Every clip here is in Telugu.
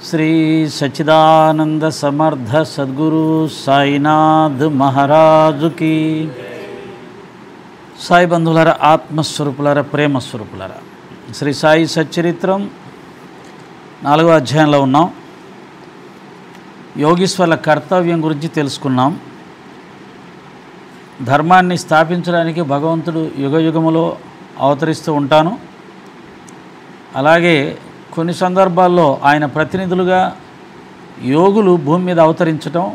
శ్రీ సచ్చిదానంద సమర్థ సద్గురు సాయినాథ్ మహారాజుకి, సాయి బంధువులారా, ఆత్మస్వరూపులారా, ప్రేమస్వరూపులారా, శ్రీ సాయి సచ్చరిత్రం 4వ అధ్యాయంలో ఉన్నాం. యోగీశ్వర్ల కర్తవ్యం గురించి తెలుసుకున్నాం. ధర్మాన్ని స్థాపించడానికి భగవంతుడు యుగయుగములో అవతరిస్తూ ఉంటాను. అలాగే కొన్ని సందర్భాల్లో ఆయన ప్రతినిధులుగా యోగులు భూమి మీద అవతరించటం,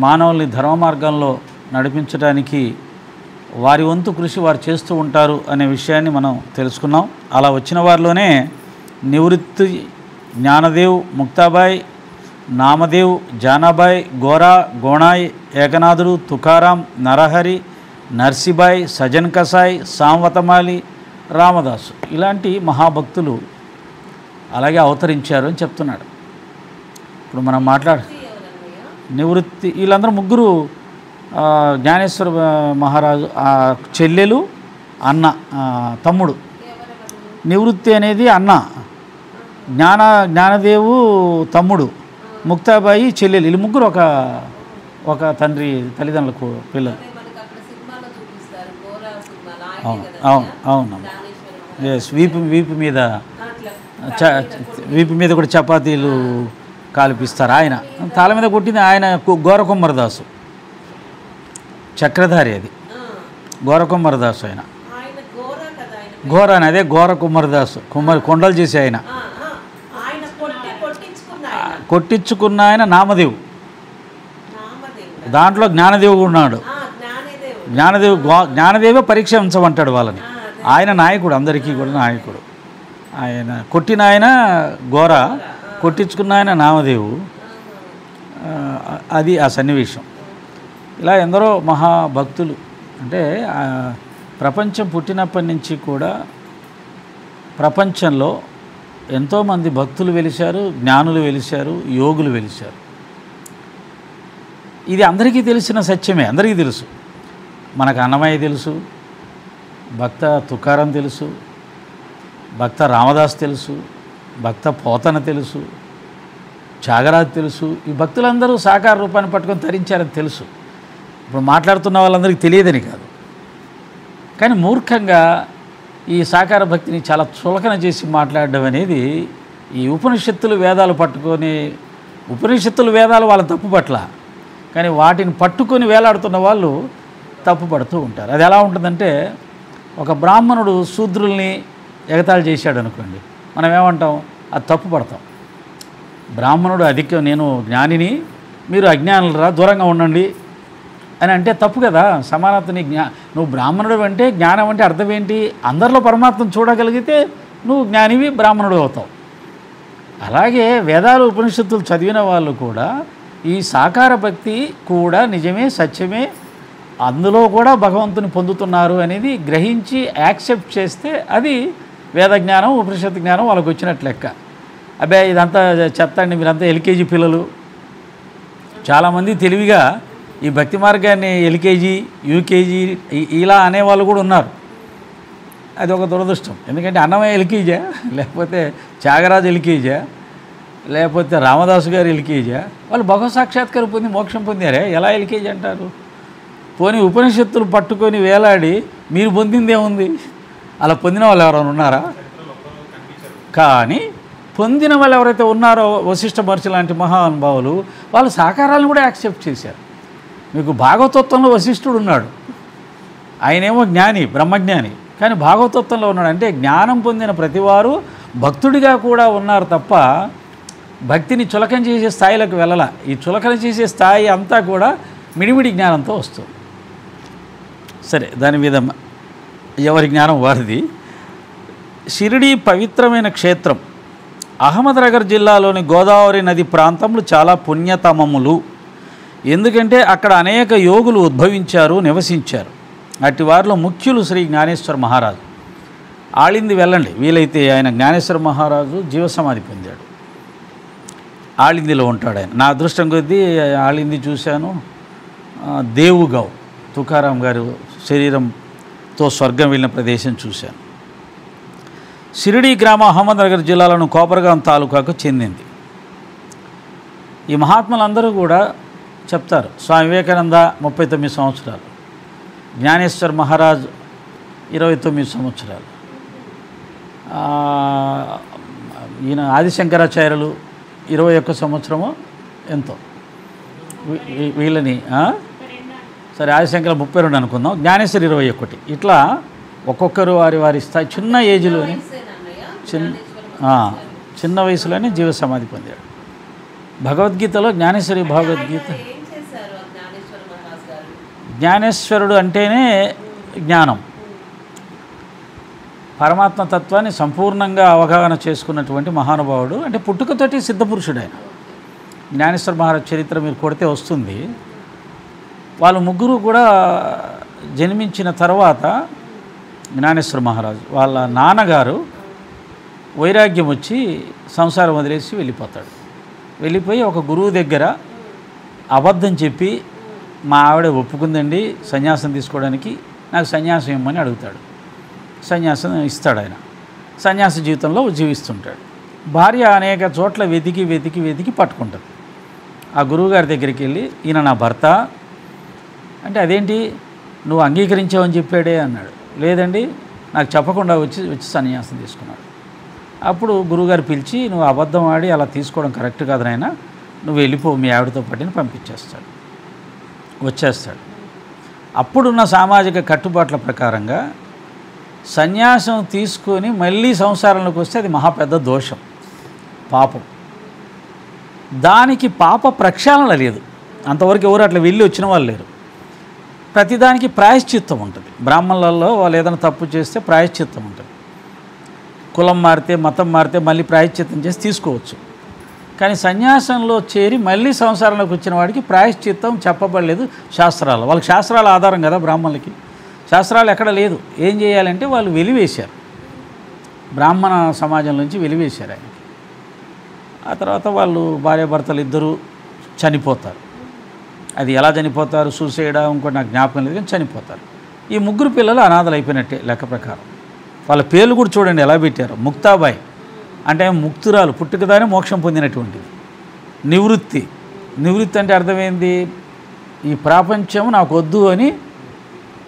మానవుల్ని ధర్మ మార్గంలో నడిపించడానికి వారి వంతు కృషి వారు చేస్తూ ఉంటారు అనే విషయాన్ని మనం తెలుసుకున్నాం. అలా వచ్చిన వారిలోనే నివృత్తి, జ్ఞానదేవ్, ముక్తాబాయ్, నామదేవ్, జానాబాయ్, గోరా, గోణాయ్, ఏకనాథుడు, తుకారాం, నరహరి, నర్సిబాయ్, సజన్ కసాయ్, సాంవతమాలి, రామదాసు ఇలాంటి మహాభక్తులు అలాగే అవతరించారు అని చెప్తున్నాడు. ఇప్పుడు మనం నివృత్తి వీళ్ళందరూ ముగ్గురు జ్ఞానేశ్వర మహారాజు చెల్లెలు, అన్న, తమ్ముడు. నివృత్తి అనేది అన్న, జ్ఞానదేవు తమ్ముడు, ముక్తాబాయి చెల్లెలు. వీళ్ళు ముగ్గురు ఒక తండ్రి తల్లిదండ్రులకు పిల్లలు. అవును. ఎస్, వీపు మీద కూడా చపాతీలు కాల్పిస్తారు. ఆయన తల మీద కొట్టింది ఆయన గోరకుమ్మరదాసు, చక్రధారి. అది గోరకుమ్మరదాసు. ఆయన గోర అని, అదే గోరకుమ్మరదాసు, కొండలు చేసి ఆయన కొట్టించుకున్న ఆయన నామదేవు. దాంట్లో జ్ఞానదేవుడు ఉన్నాడు. జ్ఞానదేవే పరీక్ష ఉంచమంటాడు వాళ్ళని. ఆయన నాయకుడు, అందరికీ కూడా నాయకుడు. ఆయన కొట్టిన ఆయన గోర, కొట్టించుకున్న ఆయన నామదేవు. అది ఆ సన్నివేశం. ఇలా ఎందరో మహాభక్తులు, అంటే ప్రపంచం పుట్టినప్పటి నుంచి కూడా ప్రపంచంలో ఎంతోమంది భక్తులు వెలిశారు, జ్ఞానులు వెలిశారు, యోగులు వెలిశారు. ఇది అందరికీ తెలిసిన సత్యమే, అందరికీ తెలుసు. మనకు అన్నమయ్య తెలుసు, భక్త తుకారం తెలుసు, భక్త రామదాస్ తెలుసు, భక్త పోతన తెలుసు, త్యాగరాజు తెలుసు. ఈ భక్తులందరూ సాకార రూపాన్ని పట్టుకొని తరించారని తెలుసు. ఇప్పుడు మాట్లాడుతున్న వాళ్ళందరికీ తెలియదని కాదు, కానీ మూర్ఖంగా ఈ సాకార భక్తిని చాలా చులకన చేసి మాట్లాడడం అనేది, ఈ ఉపనిషత్తులు వేదాలు పట్టుకొని, ఉపనిషత్తులు వేదాలు వాళ్ళ తప్పు పట్ల, కానీ వాటిని పట్టుకొని వేలాడుతున్న వాళ్ళు తప్పు పడుతూ ఉంటారు. అది ఎలా ఉంటుందంటే, ఒక బ్రాహ్మణుడు శూద్రుల్ని ఎగతాళి చేశాడు అనుకోండి, మనం ఏమంటాం? అది తప్పు పడతాం. బ్రాహ్మణుడు నేను జ్ఞానిని, మీరు అజ్ఞానులరా, దూరంగా ఉండండి అని అంటే తప్పు కదా. సమానతని నువ్వు బ్రాహ్మణుడు అంటే, జ్ఞానం అంటే అర్థం ఏంటి? అందరిలో పరమాత్మను చూడగలిగితే నువ్వు జ్ఞానివి, బ్రాహ్మణుడు అవుతావు. అలాగే వేదాలు ఉపనిషత్తులు చదివిన వాళ్ళు కూడా ఈ సాకార భక్తి కూడా నిజమే, సత్యమే, అందులో కూడా భగవంతుని పొందుతున్నారు అనేది గ్రహించి యాక్సెప్ట్ చేస్తే అది వేద జ్ఞానం, ఉపనిషత్ జ్ఞానం వాళ్ళకు వచ్చినట్లు లెక్క. అబ్బాయి ఇదంతా చెప్తాండి, మీరంతా ఎల్కేజీ పిల్లలు. చాలామంది తెలివిగా ఈ భక్తి మార్గాన్ని ఎల్కేజీ, యూకేజీ ఇలా అనేవాళ్ళు కూడా ఉన్నారు. అది ఒక దురదృష్టం. ఎందుకంటే అన్నమయ్య ఎల్కేజా, లేకపోతే త్యాగరాజు ఎల్కేజా, లేకపోతే రామదాసు గారు ఎల్కేజా? వాళ్ళు భగవత్ సాక్షాత్కారం పొంది మోక్షం పొందారే, ఎలా ఎల్కేజీ అంటారు? పోనీ ఉపనిషత్తులు పట్టుకొని వేలాడి మీరు పొందిందేముంది? అలా పొందిన వాళ్ళు ఎవరైనా ఉన్నారా? కానీ పొందిన వాళ్ళు ఎవరైతే ఉన్నారో, వశిష్ఠ మహర్షి లాంటి మహానుభావులు, వాళ్ళు సాకారాలను కూడా యాక్సెప్ట్ చేశారు. మీకు భాగవతత్వంలో వశిష్ఠుడు ఉన్నాడు, ఆయనేమో జ్ఞాని, బ్రహ్మజ్ఞాని, కానీ భాగవతత్వంలో ఉన్నాడు. అంటే జ్ఞానం పొందిన ప్రతివారు భక్తుడిగా కూడా ఉన్నారు తప్ప భక్తిని చులకన చేసే స్థాయిలోకి వెళ్ళాల. ఈ చులకన చేసే స్థాయి అంతా కూడా మిడిమిడి జ్ఞానంతో వస్తుంది. సరే, దాని మీద ఎవరి జ్ఞానం వారిది. షిరిడీ పవిత్రమైన క్షేత్రం. అహ్మద్నగర్ జిల్లాలోని గోదావరి నది ప్రాంతములు చాలా పుణ్యతమములు. ఎందుకంటే అక్కడ అనేక యోగులు ఉద్భవించారు, నివసించారు. అట్టి వారిలో ముఖ్యులు శ్రీ జ్ఞానేశ్వర మహారాజు. ఆళింది వెళ్ళండి వీలైతే. ఆయన జ్ఞానేశ్వర మహారాజు జీవసమాధి పొందాడు. ఆళిందిలో ఉంటాడు ఆయన. నా అదృష్టం కొద్దీ ఆళింది చూశాను. దేవుగావ్ తుకారాం గారు శరీరంతో స్వర్గం వెళ్ళిన ప్రదేశం చూశాను. షిరిడీ గ్రామం అహ్మద్నగర్ జిల్లాలోని కోపరగాం తాలూకాకు చెందింది. ఈ మహాత్ములందరూ కూడా చెప్తారు. స్వామి వివేకానంద 39 సంవత్సరాలు, జ్ఞానేశ్వర్ మహారాజ్ 29 సంవత్సరాలు, ఈయన ఆదిశంకరాచార్యులు 21 సంవత్సరమో ఎంతో. వీళ్ళని సరే ఆదిశంకర 32 అనుకుందాం, జ్ఞానేశ్వర్ 21. ఇట్లా ఒక్కొక్కరు వారి వారి స్థాయి చిన్న ఏజ్లోనే చిన్న వయసులోనే జీవ సమాధి పొందాడు. భగవద్గీతలో జ్ఞానేశ్వరి భగవద్గీత, జ్ఞానేశ్వరుడు అంటేనే జ్ఞానం, పరమాత్మ తత్వాన్ని సంపూర్ణంగా అవగాహన చేసుకున్నటువంటి మహానుభావుడు. అంటే పుట్టుకతోటి సిద్ధపురుషుడు ఆయన. జ్ఞానేశ్వర మహారాజ్ చరిత్ర మీరు కొడితే వస్తుంది. వాళ్ళు ముగ్గురు కూడా జన్మించిన తర్వాత జ్ఞానేశ్వర మహారాజు వాళ్ళ నాన్నగారు వైరాగ్యం వచ్చి సంసారం వదిలేసి వెళ్ళిపోతాడు. వెళ్ళిపోయి ఒక గురువు దగ్గర అబద్ధం చెప్పి, మా ఆవిడ ఒప్పుకుందండి సన్యాసం తీసుకోవడానికి, నాకు సన్యాసం ఇమ్మని అడుగుతాడు. సన్యాసం ఇస్తాడు. ఆయన సన్యాస జీవితంలో జీవిస్తుంటాడు. భార్య అనేక చోట్ల వెతికి వెతికి వెతికి పట్టుకుంటుంది. ఆ గురువుగారి దగ్గరికి వెళ్ళి, ఈయన నా భర్త అంటే, అదేంటి నువ్వు అంగీకరించావని చెప్పాడే అన్నాడు. లేదండి, నాకు చెప్పకుండా వచ్చి సన్యాసం తీసుకున్నాడు. అప్పుడు గురువుగారు పిలిచి, నువ్వు అబద్ధం ఆడి అలా తీసుకోవడం కరెక్ట్ కాదు నాయన, నువ్వు వెళ్ళిపో మీ ఆవిడతో పాటుని పంపించేస్తాడు. వచ్చేస్తాడు. అప్పుడున్న సామాజిక కట్టుబాట్ల ప్రకారంగా సన్యాసం తీసుకొని మళ్ళీ సంసారంలోకి వస్తే అది మహా పెద్ద దోషం, పాపం. దానికి పాప ప్రక్షాళన లేదు. అంతవరకు ఎవరు అట్లా వెళ్ళి వచ్చిన వాళ్ళు లేరు. ప్రతిదానికి ప్రాయశ్చిత్తం ఉంటుంది. బ్రాహ్మణులలో వాళ్ళు ఏదైనా తప్పు చేస్తే ప్రాయశ్చిత్తం ఉంటుంది. కులం మారితే మతం మారితే మళ్ళీ ప్రాయశ్చిత్తం చేసి తీసుకోవచ్చు. కానీ సన్యాసంలో చేరి మళ్ళీ సంసారంలోకి వచ్చిన వాడికి ప్రాయశ్చిత్తం చెప్పబడలేదు శాస్త్రాలు. వాళ్ళకి శాస్త్రాల ఆధారం కదా బ్రాహ్మణులకి. శాస్త్రాలు ఎక్కడ లేదు. ఏం చేయాలంటే వాళ్ళు వెలివేశారు, బ్రాహ్మణ సమాజం నుంచి వెలివేశారు ఆయనకి. ఆ తర్వాత వాళ్ళు భార్యాభర్తలు ఇద్దరూ చనిపోతారు. అది ఎలా చనిపోతారు, సూసైడా ఇంకోటి నాకు జ్ఞాపకం లేదు, కానీ చనిపోతారు. ఈ ముగ్గురు పిల్లలు అనాథలు అయిపోయినట్టే లెక్క ప్రకారం. వాళ్ళ పేర్లు కూడా చూడండి ఎలా పెట్టారు. ముక్తాబాయి అంటే ముక్తురాలు, పుట్టుకదానే మోక్షం పొందినటువంటిది. నివృత్తి, నివృత్తి అంటే అర్థమైంది, ఈ ప్రపంచం నాకు వద్దు అని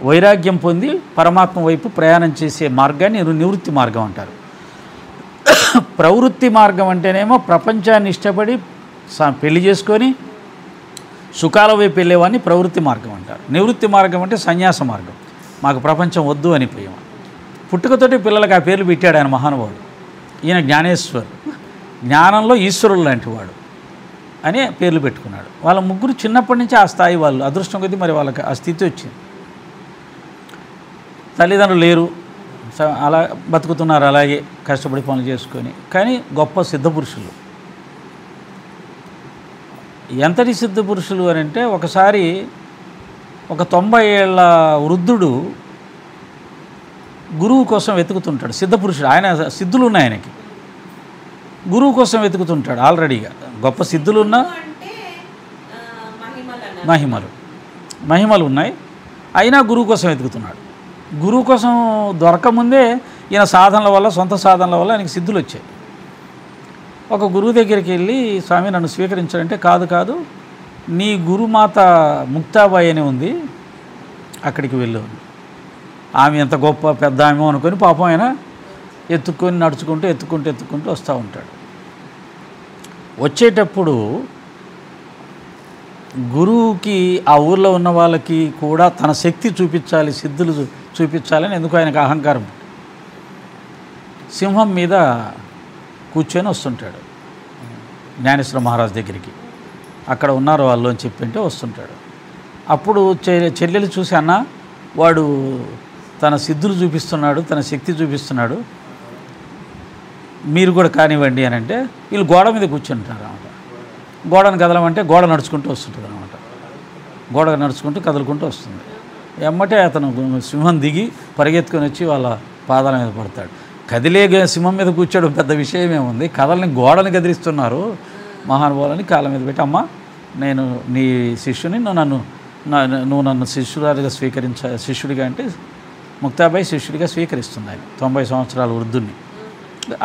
వైరాగ్యం పొంది పరమాత్మ వైపు ప్రయాణం చేసే మార్గాన్ని నివృత్తి మార్గం అంటారు. ప్రవృత్తి మార్గం అంటేనేమో ప్రపంచాన్ని ఇష్టపడి పెళ్లి చేసుకొని సుఖాల వైపు వెళ్ళేవాడిని ప్రవృత్తి మార్గం అంటారు. నివృత్తి మార్గం అంటే సన్యాస మార్గం, మాకు ప్రపంచం వద్దు అని పోయాం. పుట్టుకతోటి పిల్లలకు ఆ పేర్లు పెట్టాడు ఆయన మహానుభావుడు. ఈయన జ్ఞానేశ్వర్, జ్ఞానంలో ఈశ్వరుడు లాంటి వాడు అనే పేర్లు పెట్టుకున్నాడు. వాళ్ళ ముగ్గురు చిన్నప్పటి నుంచి ఆ స్థాయి వాళ్ళు, అదృష్టం కొద్దీ మరి వాళ్ళకి ఆ స్థితి వచ్చింది. తల్లిదండ్రులు లేరు, అలా బతుకుతున్నారు, అలాగే కష్టపడి పనులు చేసుకొని. కానీ గొప్ప సిద్ధపురుషులు. ఎంతటి సిద్ధపురుషులు అని అంటే, ఒకసారి ఒక 90 ఏళ్ల వృద్ధుడు గురువు కోసం వెతుకుతుంటాడు. సిద్ధపురుషుడు ఆయన, సిద్ధులు ఉన్నాయి ఆయనకి, గురువు కోసం వెతుకుతుంటాడు. ఆల్రెడీగా గొప్ప సిద్ధులున్నా మహిమలు ఉన్నాయి, అయినా గురువు కోసం వెతుకుతున్నాడు. గురువు కోసం దొరకముందే ఈయన సాధనల వల్ల, సొంత సాధనల వల్ల ఆయనకి సిద్ధులు వచ్చాయి. ఒక గురువు దగ్గరికి వెళ్ళి, స్వామి నన్ను స్వీకరించాలంటే, కాదు నీ గురుమాత ముక్తాబాయి అని ఉంది, అక్కడికి వెళ్ళు. ఆమె ఎంత గొప్ప పెద్ద ఆమె అనుకొని పాపం ఆయన ఎత్తుక్కొని ఎత్తుకుంటూ వస్తూ ఉంటాడు. వచ్చేటప్పుడు గురువుకి ఆ ఊర్లో ఉన్న వాళ్ళకి కూడా తన శక్తి చూపించాలి, సిద్ధులు చూపించాలని ఎందుకు ఆయనకు అహంకారం. సింహం మీద కూర్చొని వస్తుంటాడు జ్ఞానేశ్వర మహారాజ్ దగ్గరికి. అక్కడ ఉన్నారు వాళ్ళు అని చెప్పింటే వస్తుంటాడు. అప్పుడు చెల్లెలు చూసి, అన్న వాడు తన సిద్ధులు చూపిస్తున్నాడు, తన శక్తి చూపిస్తున్నాడు, మీరు కూడా కానివ్వండి అని అంటే, వీళ్ళు గోడ మీద కూర్చుంటారు అన్నమాట. గోడను కదలమంటే గోడ నడుచుకుంటూ వస్తుంటుంది అనమాట. గోడ నడుచుకుంటూ కదులుకుంటూ వస్తుంది. ఎమ్మటే అతను సింహం దిగి పరిగెత్తుకొని వచ్చి వాళ్ళ పాదాల మీద పడతాడు. కదిలే సింహం మీద కూర్చోడం పెద్ద విషయం ఏముంది, కథల్ని గోడని కదిలిస్తున్నారు మహానుభావులని కాళ్ళ మీద పెట్టి, అమ్మ నేను నీ శిష్యుని, నువ్వు నన్ను శిష్యుడిగా అంటే ముక్తాబాయి శిష్యుడిగా స్వీకరిస్తుంది. ఆయన 90 సంవత్సరాల వృద్ధుణ్ణి.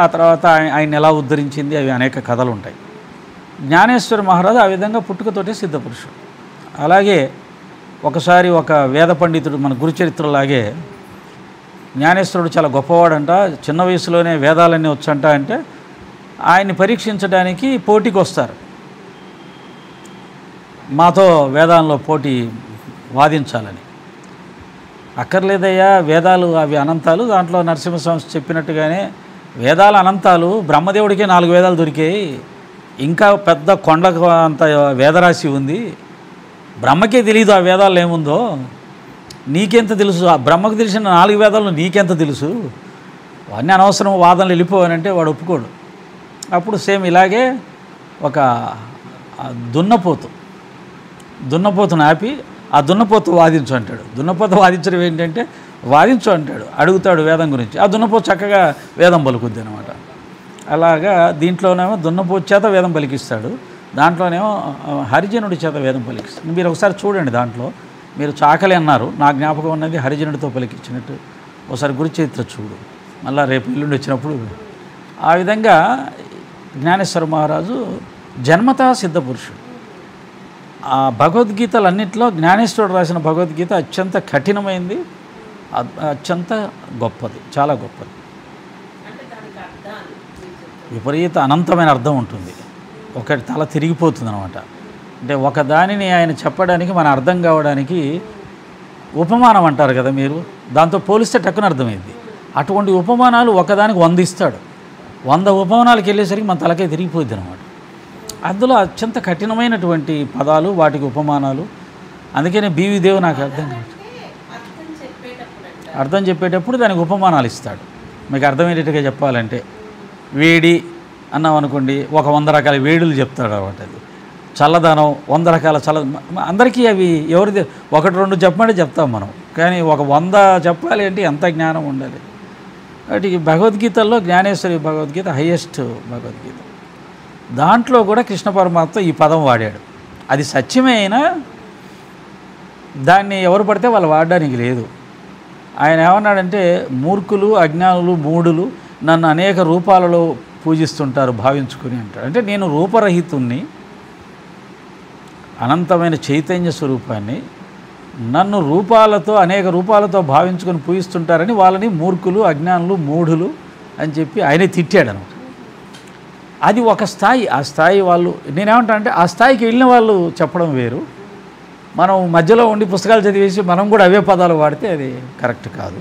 ఆ తర్వాత ఆయన ఎలా ఉద్ధరించింది అవి అనేక కథలు ఉంటాయి. జ్ఞానేశ్వర మహారాజు ఆ విధంగా పుట్టుకతోటే సిద్ధపురుషుడు. అలాగే ఒకసారి ఒక వేద పండితుడు మన గురుచరిత్రలాగే జ్ఞానేశ్వరుడు చాలా గొప్పవాడంట, చిన్న వయసులోనే వేదాలన్నీ వచ్చంట అంటే ఆయన్ని పరీక్షించడానికి పోటీకి వస్తారు. మాతో వేదాల్లో పోటీ వాదించాలని. అక్కర్లేదయ్యా, వేదాలు అవి అనంతాలు, దాంట్లో నరసింహస్వామి చెప్పినట్టుగానే వేదాలు అనంతాలు, బ్రహ్మదేవుడికే 4 వేదాలు దొరికాయి, ఇంకా పెద్ద కొండకు అంత వేదరాశి ఉంది, బ్రహ్మకే తెలియదు ఆ వేదాల్లో ఏముందో, నీకెంత తెలుసు, ఆ బ్రహ్మకు తెలిసిన 4 వేదాలు నీకెంత తెలుసు, అవన్నీ అనవసరం వాదనలు వెళ్ళిపోవానంటే వాడు ఒప్పుకోడు. అప్పుడు సేమ్ ఇలాగే ఒక దున్నపోతును ఆపి ఆ దున్నపోతు వాదించు అంటాడు. దున్నపోతు వాదించడం ఏంటంటే వాదించు అంటాడు, అడుగుతాడు వేదం గురించి. ఆ దున్నపోతు చక్కగా వేదం పలుకుద్ది అనమాట. అలాగా దీంట్లోనేమో దున్నపోతు చేత వేదం పలికిస్తాడు, దాంట్లోనేమో హరిజనుడి చేత వేదం పలికిస్తాడు. మీరు ఒకసారి చూడండి, దాంట్లో మీరు చాకలి అన్నారు, నా జ్ఞాపకం ఉన్నది హరిజనుడితో పలికించినట్టు. ఒకసారి గురుచరిత్ర చూడు, మళ్ళీ రేపు ఎల్లుండి వచ్చినప్పుడు. ఆ విధంగా జ్ఞానేశ్వర మహారాజు జన్మతా సిద్ధపురుషుడు. ఆ భగవద్గీతలన్నింటిలో జ్ఞానేశ్వరుడు రాసిన భగవద్గీత అత్యంత కఠినమైంది, అత్యంత గొప్పది, చాలా గొప్పది. విపరీత అనంతమైన అర్థం ఉంటుంది, ఒకటి తల తిరిగిపోతుంది అనమాట. అంటే ఒక దానిని ఆయన చెప్పడానికి మన అర్థం కావడానికి ఉపమానం అంటారు కదా మీరు, దాంతో పోలిస్తే టక్కున అర్థమైంది. అటువంటి ఉపమానాలు ఒకదానికి 100 ఇస్తాడు, 100 ఉపమానాలకు వెళ్ళేసరికి మన తలకే తిరిగిపోద్ది అనమాట. అందులో అత్యంత కఠినమైనటువంటి పదాలు, వాటికి ఉపమానాలు. అందుకనే బీవీ దేవ్ నాకు అర్థం చెప్పేటప్పుడు దానికి ఉపమానాలు ఇస్తాడు. మీకు అర్థమయ్యేటట్టుగా చెప్పాలంటే, వేడి అన్నాం అనుకోండి, ఒక 100 రకాల వేడులు చెప్తాడు అనమాట. అది చల్లదనం, 100 రకాల అందరికీ అవి ఎవరిది 1-2 చెప్పమంటే చెప్తాం మనం, కానీ ఒక 100 చెప్పాలి అంటే ఎంత జ్ఞానం ఉండాలి. కాబట్టి భగవద్గీతల్లో జ్ఞానేశ్వరి భగవద్గీత హైయెస్ట్ భగవద్గీత. దాంట్లో కూడా కృష్ణ పరమాత్మ ఈ పదం వాడాడు. అది సత్యమే అయినా దాన్ని ఎవరు పడితే వాళ్ళు వాడడానికి లేదు. ఆయన ఏమన్నాడంటే, మూర్ఖులు, అజ్ఞానులు, మూఢులు నన్ను అనేక రూపాలలో పూజిస్తుంటారు భావించుకుని అంటాడు. అంటే నేను రూపరహితుణ్ణి, అనంతమైన చైతన్య స్వరూపాన్ని, నన్ను అనేక రూపాలతో భావించుకొని పూజిస్తుంటారని వాళ్ళని మూర్ఖులు, అజ్ఞానులు, మూఢులు అని చెప్పి ఆయనే తిట్టాడు అనమాట. అది ఒక స్థాయి. ఆ స్థాయి వాళ్ళు, నేనేమంటా అంటే ఆ స్థాయికి వెళ్ళిన వాళ్ళు చెప్పడం వేరు, మనం మధ్యలో ఉండి పుస్తకాలు చదివేసి మనం కూడా అవే పదాలు వాడితే అది కరెక్ట్ కాదు.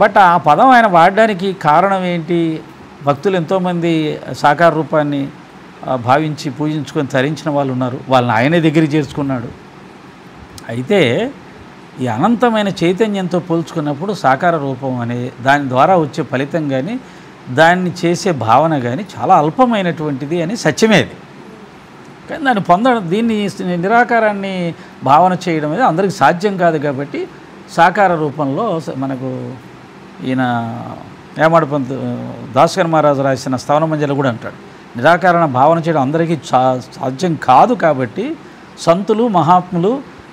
బట్ ఆ పదం ఆయన వాడడానికి కారణం ఏంటి? భక్తులు ఎంతోమంది సాకార రూపాన్ని భావించి పూజించుకొని తరించిన వాళ్ళు ఉన్నారు, వాళ్ళని ఆయనే దగ్గరికి చేర్చుకున్నాడు. అయితే ఈ అనంతమైన చైతన్యంతో పోల్చుకున్నప్పుడు సాకార రూపం అనే దాని ద్వారా వచ్చే ఫలితం కానీ, దాన్ని చేసే భావన కానీ చాలా అల్పమైనటువంటిది అని సత్యమేది. కానీ దాన్ని పొందడం, దీన్ని నిరాకారాన్ని భావన చేయడం అనేది అందరికీ సాధ్యం కాదు. కాబట్టి సాకార రూపంలో మనకు ఈయన ఏమాడపంతు దాస్కర్ మహారాజు రాసిన స్థవన మంజలు కూడా అంటాడు, నిరాకారణ భావన చేయడం అందరికీ సాధ్యం కాదు. కాబట్టి సంతులు, మహాత్ములు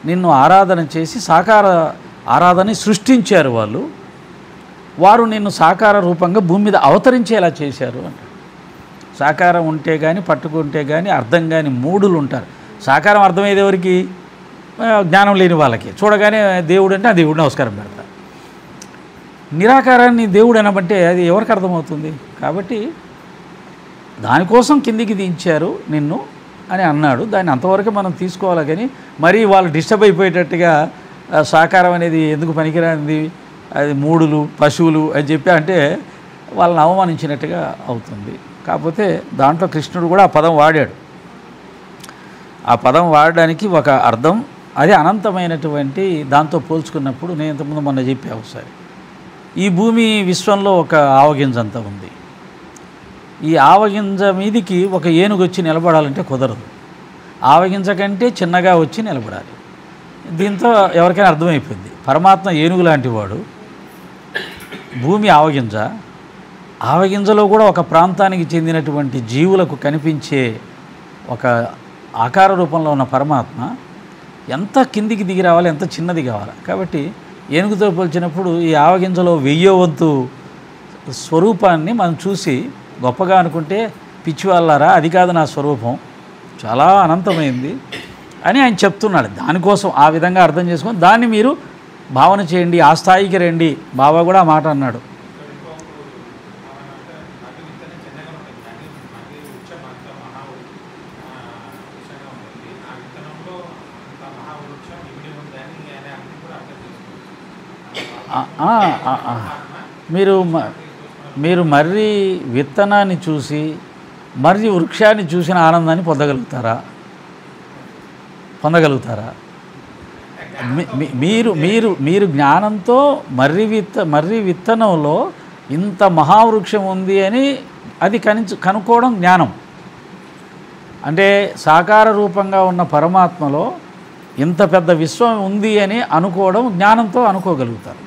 నిన్ను ఆరాధన చేసి సాకార ఆరాధన సృష్టించారు. వారు నిన్ను సాకార రూపంగా భూమి మీద అవతరించేలా చేశారు అంటారు. సాకారం ఉంటే కానీ, పట్టుకుంటే కానీ అర్థం కానీ మూఢులు ఉంటారు. సాకారం అర్థమయ్యేది ఎవరికి? జ్ఞానం లేని వాళ్ళకి. చూడగానే దేవుడు అంటే ఆ దేవుడు నమస్కారం పెడతారు. నిరాకారాన్ని దేవుడు అనబట్టే అది ఎవరికి అర్థమవుతుంది? కాబట్టి దానికోసం కిందికి దించారు నిన్ను అని అన్నాడు. దాన్ని అంతవరకు మనం తీసుకోవాలి. కానీ మరీ వాళ్ళు డిస్టర్బ్ అయిపోయేటట్టుగా సాకారం అనేది ఎందుకు పనికిరానిది, అది మూఢులు, పశువులు అని చెప్పి అంటే వాళ్ళని అవమానించినట్టుగా అవుతుంది. కాకపోతే దాంట్లో కృష్ణుడు కూడా ఆ పదం వాడాడు. ఆ పదం వాడడానికి ఒక అర్థం, అది అనంతమైనటువంటి దాంతో పోల్చుకున్నప్పుడు నేను ఇంతకుముందు మొన్న చెప్పా ఒకసారి, ఈ భూమి విశ్వంలో ఒక ఆవగింజంతా ఉంది. ఈ ఆవగింజ మీదికి ఒక ఏనుగు వచ్చి నిలబడాలంటే కుదరదు, ఆవగింజ కంటే చిన్నగా వచ్చి నిలబడాలి. దీంతో ఎవరికైనా అర్థమైపోయింది, పరమాత్మ ఏనుగు లాంటి వాడు, భూమి ఆవగింజ, ఆవగింజలో కూడా ఒక ప్రాంతానికి చెందినటువంటి జీవులకు కనిపించే ఒక ఆకార రూపంలో ఉన్న పరమాత్మ ఎంత కిందికి దిగి రావాలి, ఎంత చిన్నది కావాలి. కాబట్టి ఏనుగుతో పోల్చినప్పుడు ఈ ఆవగింజలో 1000వ వంతు స్వరూపాన్ని మనం చూసి గొప్పగా అనుకుంటే పిచ్చివాళ్ళారా, అది కాదు నా స్వరూపం, చాలా అనంతమైంది అని ఆయన చెప్తున్నాడు. దానికోసం ఆ విధంగా అర్థం చేసుకొని దాన్ని మీరు భావన చేయండి, ఆ స్థాయికి రండి. బాబా కూడా ఆ మాట అన్నాడు. మీరు మర్రి విత్తనాన్ని చూసి మర్రి వృక్షాన్ని చూసిన ఆనందాన్ని పొందగలుగుతారా? మీరు జ్ఞానంతో మర్రి విత్తనంలో ఇంత మహావృక్షం ఉంది అని అది కనుక్కోవడం జ్ఞానం. అంటే సాకార రూపంగా ఉన్న పరమాత్మలో ఇంత పెద్ద విశ్వం ఉంది అని అనుకోవడం జ్ఞానంతో అనుకోగలుగుతారు.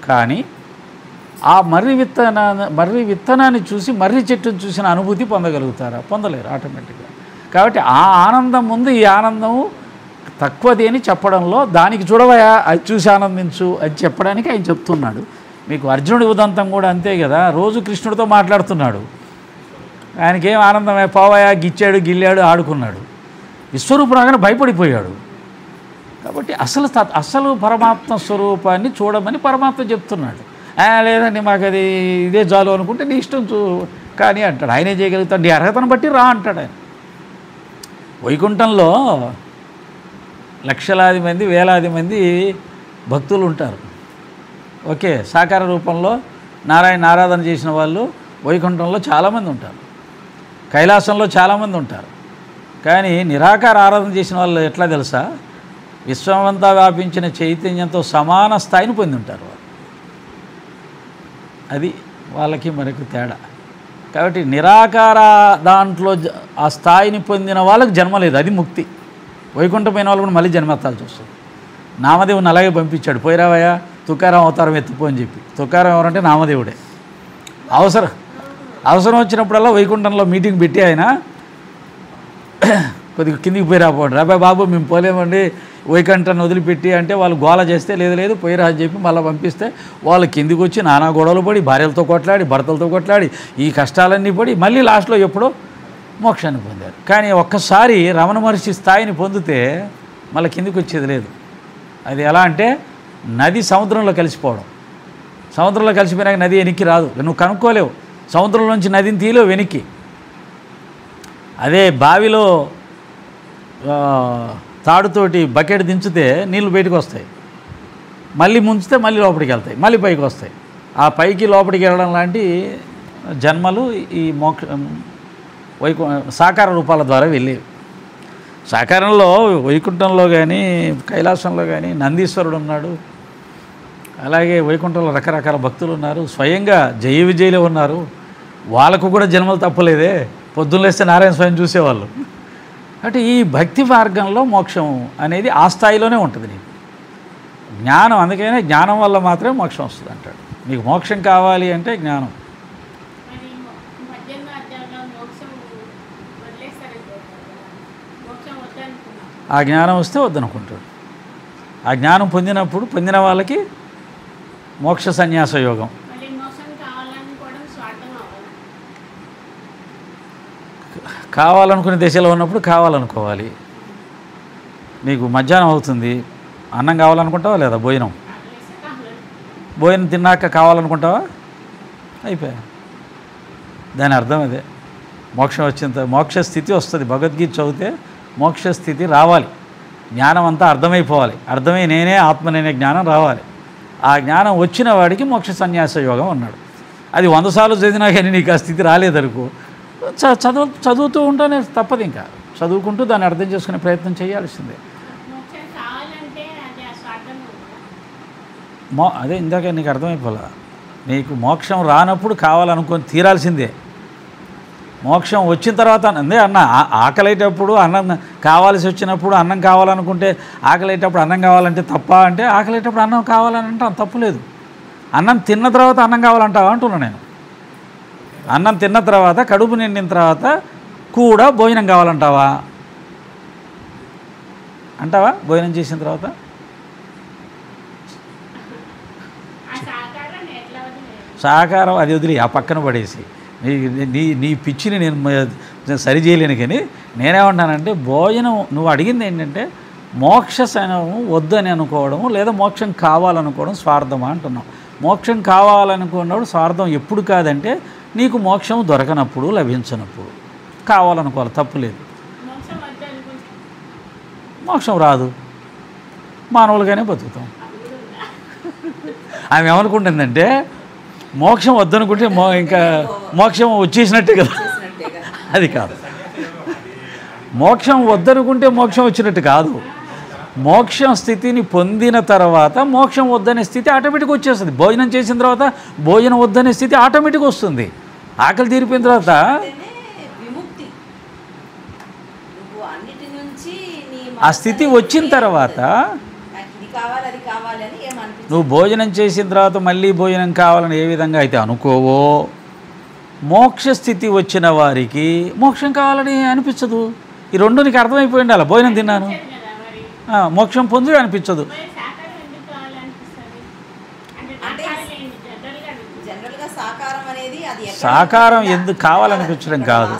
కానీ ఆ మర్రి విత్తనాన్ని చూసి మర్రి చెట్టును చూసిన అనుభూతి పొందగలుగుతారా? పొందలేరు ఆటోమేటిక్గా. కాబట్టి ఆ ఆనందం ముందు ఈ ఆనందము తక్కువది అని చెప్పడంలో, దానికి చూడవయా అది చూసి ఆనందించు అని చెప్పడానికి ఆయన చెప్తున్నాడు. మీకు అర్జునుడి ఉదంతం కూడా అంతే కదా. రోజు కృష్ణుడితో మాట్లాడుతున్నాడు, ఆయనకేం ఆనందమే, పోవయా, గిచ్చాడు, గిల్లాడు, ఆడుకున్నాడు. విశ్వరూపురాగానే భయపడిపోయాడు. కాబట్టి అసలు పరమాత్మ స్వరూపాన్ని చూడమని పరమాత్మ చెప్తున్నాడు. లేదండి మాకు అది ఇదే చాలు అనుకుంటే నీ ఇష్టం కానీ అంటాడు. ఆయనే చేయగలుగుతాడు, నీ అర్హతను బట్టి రా అంటాడు ఆయన. వైకుంఠంలో లక్షలాది మంది, వేలాది మంది భక్తులు ఉంటారు. ఓకే, సాకార రూపంలో నారాయణ ఆరాధన చేసిన వాళ్ళు వైకుంఠంలో చాలామంది ఉంటారు, కైలాసంలో చాలామంది ఉంటారు. కానీ నిరాకార ఆరాధన చేసిన వాళ్ళు ఎట్లా తెలుసా? విశ్వమంతా వ్యాపించిన చైతన్యంతో సమాన స్థాయిని పొంది ఉంటారు వాళ్ళు. అది వాళ్ళకి మనకు తేడా. కాబట్టి నిరాకార దాంట్లో ఆ స్థాయిని పొందిన వాళ్ళకి జన్మ లేదు, అది ముక్తి. వైకుంఠమైన వాళ్ళు కూడా మళ్ళీ జన్మెత్తాల్సి వస్తుంది. నామదేవుని అలాగే పంపించాడు, పోయిరావయ్యా తుకారాం అవతారం ఎత్తుపో అని చెప్పి. తుకారాం ఎవరంటే నామదేవుడే. అవసరం వచ్చినప్పుడల్లా వైకుంఠంలో మీటింగ్ పెట్టి ఆయన కొద్దిగా కిందికి పోయి రాపోండి, రాబాయ్ బాబు మేము పోలేమండి వైకుంఠాన్ని వదిలిపెట్టి అంటే వాళ్ళు గోల చేస్తే లేదు పోయిరా అని చెప్పి మళ్ళీ పంపిస్తే వాళ్ళు కిందికి వచ్చి నానా గొడవలు పడి, భార్యలతో కొట్లాడి, భర్తలతో కొట్లాడి, ఈ కష్టాలన్నీ పడి మళ్ళీ లాస్ట్లో ఎప్పుడో మోక్షాన్ని పొందారు. కానీ ఒక్కసారి రమణ మహర్షి స్థాయిని పొందితే మళ్ళీ కిందికి వచ్చేది లేదు. అది ఎలా అంటే నది సముద్రంలో కలిసిపోవడం. సముద్రంలో కలిసిపోయినాక నది వెనక్కి రాదు, నువ్వు కనుక్కోలేవు. సముద్రం నుంచి నదిని తీయలేవు వెనక్కి. అదే బావిలో తాడుతోటి బకెట్ దించితే నీళ్ళు బయటకు వస్తాయి, మళ్ళీ ముంచితే మళ్ళీ లోపలికి వెళ్తాయి, మళ్ళీ పైకి వస్తాయి. ఆ పైకి లోపలికి వెళ్ళడం లాంటి జన్మలు ఈ సాకార రూపాల ద్వారా వెళ్ళేవి. సాకారంలో వైకుంఠంలో కానీ కైలాసంలో కానీ నందీశ్వరుడు ఉన్నాడు, అలాగే వైకుంఠంలో రకరకాల భక్తులు ఉన్నారు, స్వయంగా జయ విజయులే ఉన్నారు. వాళ్ళకు కూడా జన్మలు తప్పలేదే, పొద్దున్న లేస్తే నారాయణ స్వామిని చూసేవాళ్ళు. అంటే ఈ భక్తి మార్గంలో మోక్షం అనేది ఆ స్థాయిలోనే ఉంటుంది నీకు. జ్ఞానం, అందుకనే జ్ఞానం వల్ల మాత్రమే మోక్షం వస్తుంది అంటాడు. మీకు మోక్షం కావాలి అంటే జ్ఞానం. ఆ జ్ఞానం వస్తే వద్దనుకుంటాడు. ఆ జ్ఞానం పొందిన వాళ్ళకి మోక్ష సన్యాస యోగం. కావాలనుకునే దశలో ఉన్నప్పుడు కావాలనుకోవాలి. నీకు మధ్యాహ్నం అవుతుంది, అన్నం కావాలనుకుంటావా లేదా? భోజనం తిన్నాక కావాలనుకుంటావా? అయిపోయా. దాని అర్థం అదే. మోక్షం మోక్ష స్థితి వస్తుంది. భగవద్గీత చదివితే మోక్ష స్థితి రావాలి, జ్ఞానం అంతా అర్థమైపోవాలి, అర్థమై నేనే ఆత్మనేనే జ్ఞానం రావాలి. ఆ జ్ఞానం వచ్చిన వాడికి మోక్ష సన్యాస యోగం అన్నాడు. అది 100 సార్లు చదివినా కానీ నీకు ఆ స్థితి రాలేదనుకో, చదువుతూ ఉంటానే తప్పదు. ఇంకా చదువుకుంటూ దాన్ని అర్థం చేసుకునే ప్రయత్నం చేయాల్సిందే. అదే ఇందాక నీకు అర్థమైపోలే. నీకు మోక్షం రానప్పుడు కావాలనుకొని తీరాల్సిందే. మోక్షం వచ్చిన తర్వాత అందే అన్న ఆకలేటప్పుడు అన్నం కావాల్సి వచ్చినప్పుడు అన్నం కావాలనుకుంటే, ఆకలేటప్పుడు అన్నం కావాలంటే తప్ప అంటే, ఆకలేటప్పుడు అన్నం కావాలని అంటాం, తప్పులేదు. అన్నం తిన్న తర్వాత అన్నం కావాలంటావా అంటున్నా నేను. అన్నం తిన్న తర్వాత, కడుపు నిండిన తర్వాత కూడా భోజనం కావాలంటావా అంటావా? భోజనం చేసిన తర్వాత సాకారం అది వదిలి ఆ పక్కన పడేసి నీ నీ పిచ్చిని నేను సరి చేయలేను. కానీ నేనేమంటానంటే భోజనం నువ్వు అడిగింది ఏంటంటే మోక్ష శయనము వద్దని అనుకోవడం లేదా మోక్షం కావాలనుకోవడం స్వార్థమా అంటున్నాం. మోక్షం కావాలనుకున్నప్పుడు స్వార్థం ఎప్పుడు కాదంటే నీకు మోక్షం దొరకనప్పుడు, లభించినప్పుడు కావాలనుకోవాలి, తప్పు లేదు. మోక్షం రాదు, మానవులుగానే బతుకుతాం. ఆమె ఏమనుకుంటుందంటే మోక్షం వద్దనుకుంటే ఇంకా మోక్షం వచ్చేసినట్టే కదా. అది కాదు, మోక్షం వద్దనుకుంటే మోక్షం వచ్చినట్టు కాదు. మోక్షం స్థితిని పొందిన తర్వాత మోక్షం వద్దనే స్థితి ఆటోమేటిక్గా వచ్చేస్తుంది. భోజనం చేసిన తర్వాత భోజనం వద్దనే స్థితి ఆటోమేటిక్గా వస్తుంది. ఆకలి తీరిపోయిన తర్వాత ఆ స్థితి వచ్చిన తర్వాత నువ్వు భోజనం చేసిన తర్వాత మళ్ళీ భోజనం కావాలని ఏ విధంగా అయితే అనుకోవో, మోక్ష స్థితి వచ్చిన వారికి మోక్షం కావాలని అనిపించదు. ఈ రెండు నీకు అర్థమైపోయి ఉండాలి. భోజనం తిన్నాను, మోక్షం పొంది అనిపించదు. సాకారం ఎందుకు కావాలనిపించడం కాదు,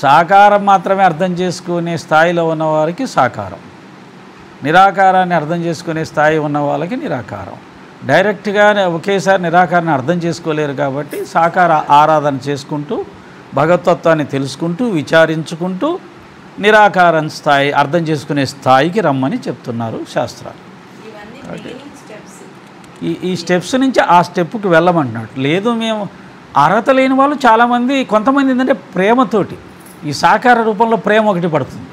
సాకారం మాత్రమే అర్థం చేసుకునే స్థాయిలో ఉన్నవారికి సాకారం, నిరాకారాన్ని అర్థం చేసుకునే స్థాయి ఉన్న వాళ్ళకి నిరాకారం. డైరెక్ట్గా ఒకేసారి నిరాకారాన్ని అర్థం చేసుకోలేరు కాబట్టి సాకార ఆరాధన చేసుకుంటూ భగవతత్వాన్ని తెలుసుకుంటూ విచారించుకుంటూ నిరాకారం స్థాయి అర్థం చేసుకునే స్థాయికి రమ్మని చెప్తున్నారు శాస్త్రాలు. ఈ స్టెప్స్ నుంచి ఆ స్టెప్కి వెళ్ళమంటున్నాడు. లేదు మేము అర్హత లేని వాళ్ళు చాలామంది, కొంతమంది ఏంటంటే ప్రేమతోటి ఈ సాకార రూపంలో ప్రేమ ఒకటి పడుతుంది.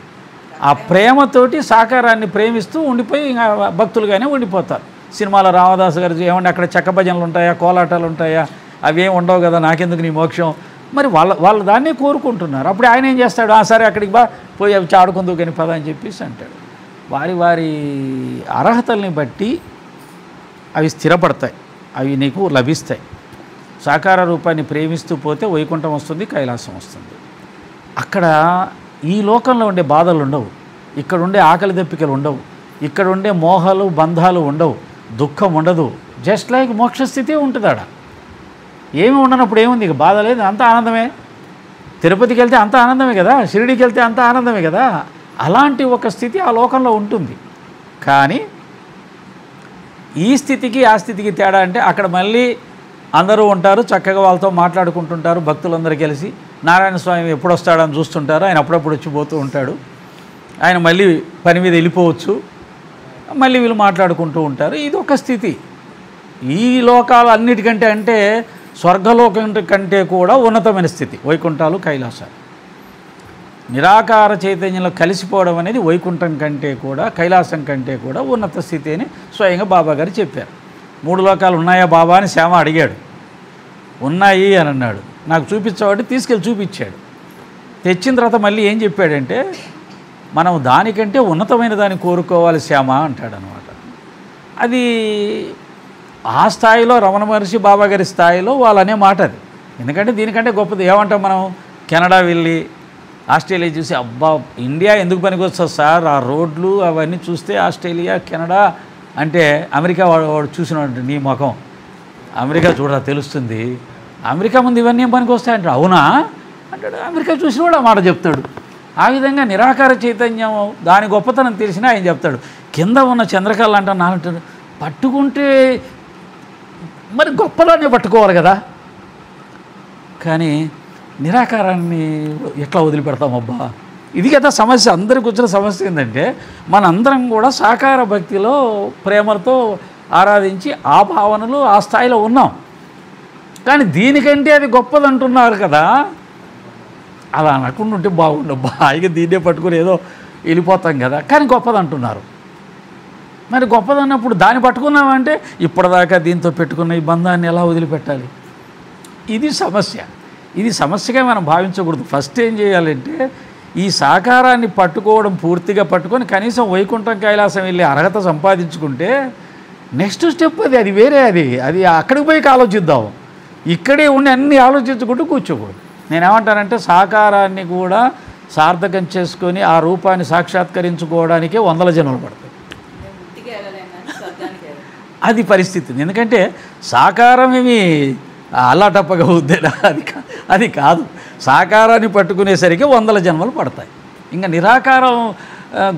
ఆ ప్రేమతోటి సాకారాన్ని ప్రేమిస్తూ ఉండిపోయి ఇంకా భక్తులుగానే ఉండిపోతారు. సినిమాలో రామదాసు గారు ఏమంటే అక్కడ చెక్క భజనలు ఉంటాయా, కోలాటాలు ఉంటాయా, అవేం ఉండవు కదా, నాకెందుకు నీ మోక్షం. మరి వాళ్ళు దాన్నే కోరుకుంటున్నారు. అప్పుడు ఆయన ఏం చేస్తాడు, సరే అక్కడికి పోయి అవి చాడుకుందుకు కానీ పద అని చెప్పేసి అంటాడు. వారి అర్హతల్ని బట్టి అవి స్థిరపడతాయి, అవి నీకు లభిస్తాయి. సాకార రూపాన్ని ప్రేమిస్తూ పోతే వైకుంఠం వస్తుంది, కైలాసం వస్తుంది. అక్కడ ఈ లోకంలో ఉండే బాధలు ఉండవు, ఇక్కడ ఉండే ఆకలి దప్పికలు ఉండవు, ఇక్కడ ఉండే మోహాలు బంధాలు ఉండవు, దుఃఖం ఉండదు. జస్ట్ లైక్ మోక్షస్థితి ఉంటుంది. ఆడ ఏమి ఉండనప్పుడు ఏముంది, ఇక బాధ లేదు, అంత ఆనందమే. తిరుపతికి వెళ్తే అంత ఆనందమే కదా, షిరిడీకి వెళ్తే అంత ఆనందమే కదా. అలాంటి ఒక స్థితి ఆ లోకంలో ఉంటుంది. కానీ ఈ స్థితికి ఆ స్థితికి తేడా అంటే అక్కడ మళ్ళీ అందరూ ఉంటారు, చక్కగా వాళ్ళతో మాట్లాడుకుంటుంటారు, భక్తులందరూ కలిసి నారాయణ స్వామి ఎప్పుడు వస్తాడని చూస్తుంటారు. ఆయన అప్పుడప్పుడు వచ్చి పోతూ ఉంటాడు. ఆయన మళ్ళీ పని మీద వెళ్ళిపోవచ్చు, మళ్ళీ వీళ్ళు మాట్లాడుకుంటూ ఉంటారు. ఇది ఒక స్థితి. ఈ లోకాలు అన్నిటికంటే అంటే స్వర్గలోకం కంటే కూడా ఉన్నతమైన స్థితి వైకుంఠాలు, కైలాసాలు. నిరాకార చైతన్యంలో కలిసిపోవడం అనేది వైకుంఠం కంటే కూడా, కైలాసం కంటే కూడా ఉన్నత స్థితి అని స్వయంగా బాబా గారు చెప్పారు. 3 లోకాలు ఉన్నాయా బాబా అని శ్యామ అడిగాడు. ఉన్నాయి అని అన్నాడు. నాకు చూపించావంటే తీసుకెళ్ళి చూపించాడు. తెచ్చిన తర్వాత మళ్ళీ ఏం చెప్పాడంటే, మనం దానికంటే ఉన్నతమైన దాన్ని కోరుకోవాలి శ్యామ అంటాడనమాట. అది ఆ స్థాయిలో రమణ మహర్షి బాబా గారి స్థాయిలో వాళ్ళు అనే మాట అది. ఎందుకంటే దీనికంటే గొప్పది ఏమంటాం మనం, కెనడా వెళ్ళి ఆస్ట్రేలియా చూసి అబ్బా ఇండియా ఎందుకు పనికొస్తుంది సార్, ఆ రోడ్లు అవన్నీ చూస్తే ఆస్ట్రేలియా కెనడా అంటే అమెరికా వాడు చూసినాడు, నీ ముఖం అమెరికా చూడరా తెలుస్తుంది, అమెరికా ముందు ఇవన్నీ ఏం పనికి వస్తాయంటాడు. అవునా అంటాడు. అమెరికా చూసిన వాడు ఆ మాట చెప్తాడు. ఆ విధంగా నిరాకార చైతన్యం దాని గొప్పతనం తెలిసినా ఆయన చెప్తాడు. కింద ఉన్న చంద్రకళ అంటాను నాలంటాడు, పట్టుకుంటే మరి గొప్పదాన్ని పట్టుకోవాలి కదా. కానీ నిరాకారాన్ని ఎట్లా వదిలిపెడతామబ్బా, ఇది కదా సమస్య. అందరికి వచ్చిన సమస్య ఏంటంటే మనందరం కూడా సాకార భక్తిలో ప్రేమలతో ఆరాధించి ఆ భావనలు ఆ స్థాయిలో ఉన్నాం. కానీ దీనికంటే అది గొప్పదంటున్నారు కదా. అలా అనకుండా ఉంటే బాగుండబ్బా, హాయిగా దీన్నే పట్టుకుని ఏదో వెళ్ళిపోతాం కదా. కానీ గొప్పదంటున్నారు. మరి గొప్పదన్నప్పుడు దాన్ని పట్టుకున్నామంటే ఇప్పటిదాకా దీంతో పెట్టుకున్న ఈ బంధాన్ని ఎలా వదిలిపెట్టాలి? ఇది సమస్య. ఇది సమస్యగా మనం భావించకూడదు. ఫస్ట్ ఏం చేయాలంటే ఈ సాకారాన్ని పట్టుకోవడం పూర్తిగా పట్టుకొని కనీసం వైకుంఠం కైలాసం వెళ్ళి అర్హత సంపాదించుకుంటే నెక్స్ట్ స్టెప్ అది వేరే. అది అక్కడికి పోయి ఆలోచిద్దాం. ఇక్కడే ఉండి అన్నీ ఆలోచించుకుంటూ కూర్చోకూడదు. నేనేమంటానంటే సాకారాన్ని కూడా సార్థకం చేసుకొని ఆ రూపాన్ని సాక్షాత్కరించుకోవడానికే 100 జన్మలు పడతాయి. అది పరిస్థితి. ఎందుకంటే సాకారం ఏమి అల్లాటప్పగా వద్దేనా, అది కాదు. సాకారాన్ని పట్టుకునేసరికి 100 జన్మలు పడతాయి. ఇంకా నిరాకారం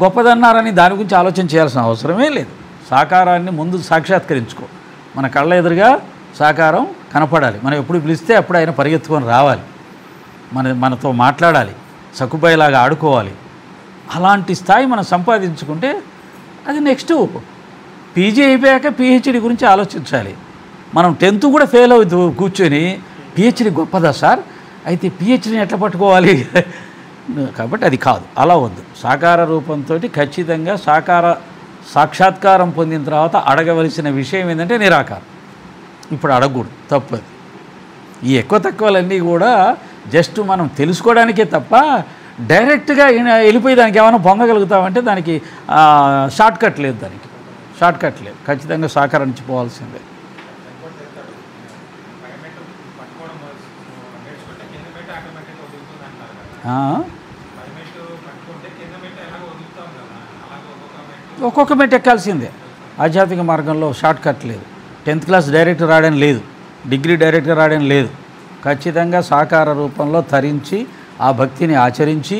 గొప్పదన్నారని దాని గురించి ఆలోచన చేయాల్సిన అవసరమే లేదు. సాకారాన్ని ముందు సాక్షాత్కరించుకో. మన కళ్ళ ఎదురుగా సాకారం కనపడాలి. మనం ఎప్పుడు పిలిస్తే అప్పుడు ఆయన పరిగెత్తుకొని రావాలి, మనతో మాట్లాడాలి, సక్కుబాయిలాగా ఆడుకోవాలి. అలాంటి స్థాయి మనం సంపాదించుకుంటే అది నెక్స్ట్ పీజీ అయిపోయాక పిహెచ్డి గురించి ఆలోచించాలి. మనం 10th కూడా ఫెయిల్ అవుతూ కూర్చొని పిహెచ్డి గొప్పదా సార్, అయితే పిహెచ్డిని ఎట్లా పట్టుకోవాలి? కాబట్టి అది కాదు, అలా వద్దు. సాకార రూపంతో ఖచ్చితంగా సాక్షాత్కారం పొందిన తర్వాత అడగవలసిన విషయం ఏంటంటే నిరాకారం. ఇప్పుడు అడగకూడదు, తప్పది. ఈ ఎక్కువ తక్కువలన్నీ కూడా జస్ట్ మనం తెలుసుకోవడానికే తప్ప డైరెక్ట్గా వెళ్ళిపోయి దానికి ఏమైనా పొందగలుగుతామంటే దానికి షార్ట్కట్ లేదు. దానికి షార్ట్కట్ లేదు. ఖచ్చితంగా సాకారం నుంచి పోవాల్సిందే. ఒక్కొక్క మెట్టు ఎక్కాల్సిందే. ఆధ్యాత్మిక మార్గంలో షార్ట్కట్ లేదు. 10th క్లాస్ డైరెక్ట్ రావడం లేదు, డిగ్రీ డైరెక్ట్గా రావడం లేదు. ఖచ్చితంగా సాకార రూపంలో తరించి ఆ భక్తిని ఆచరించి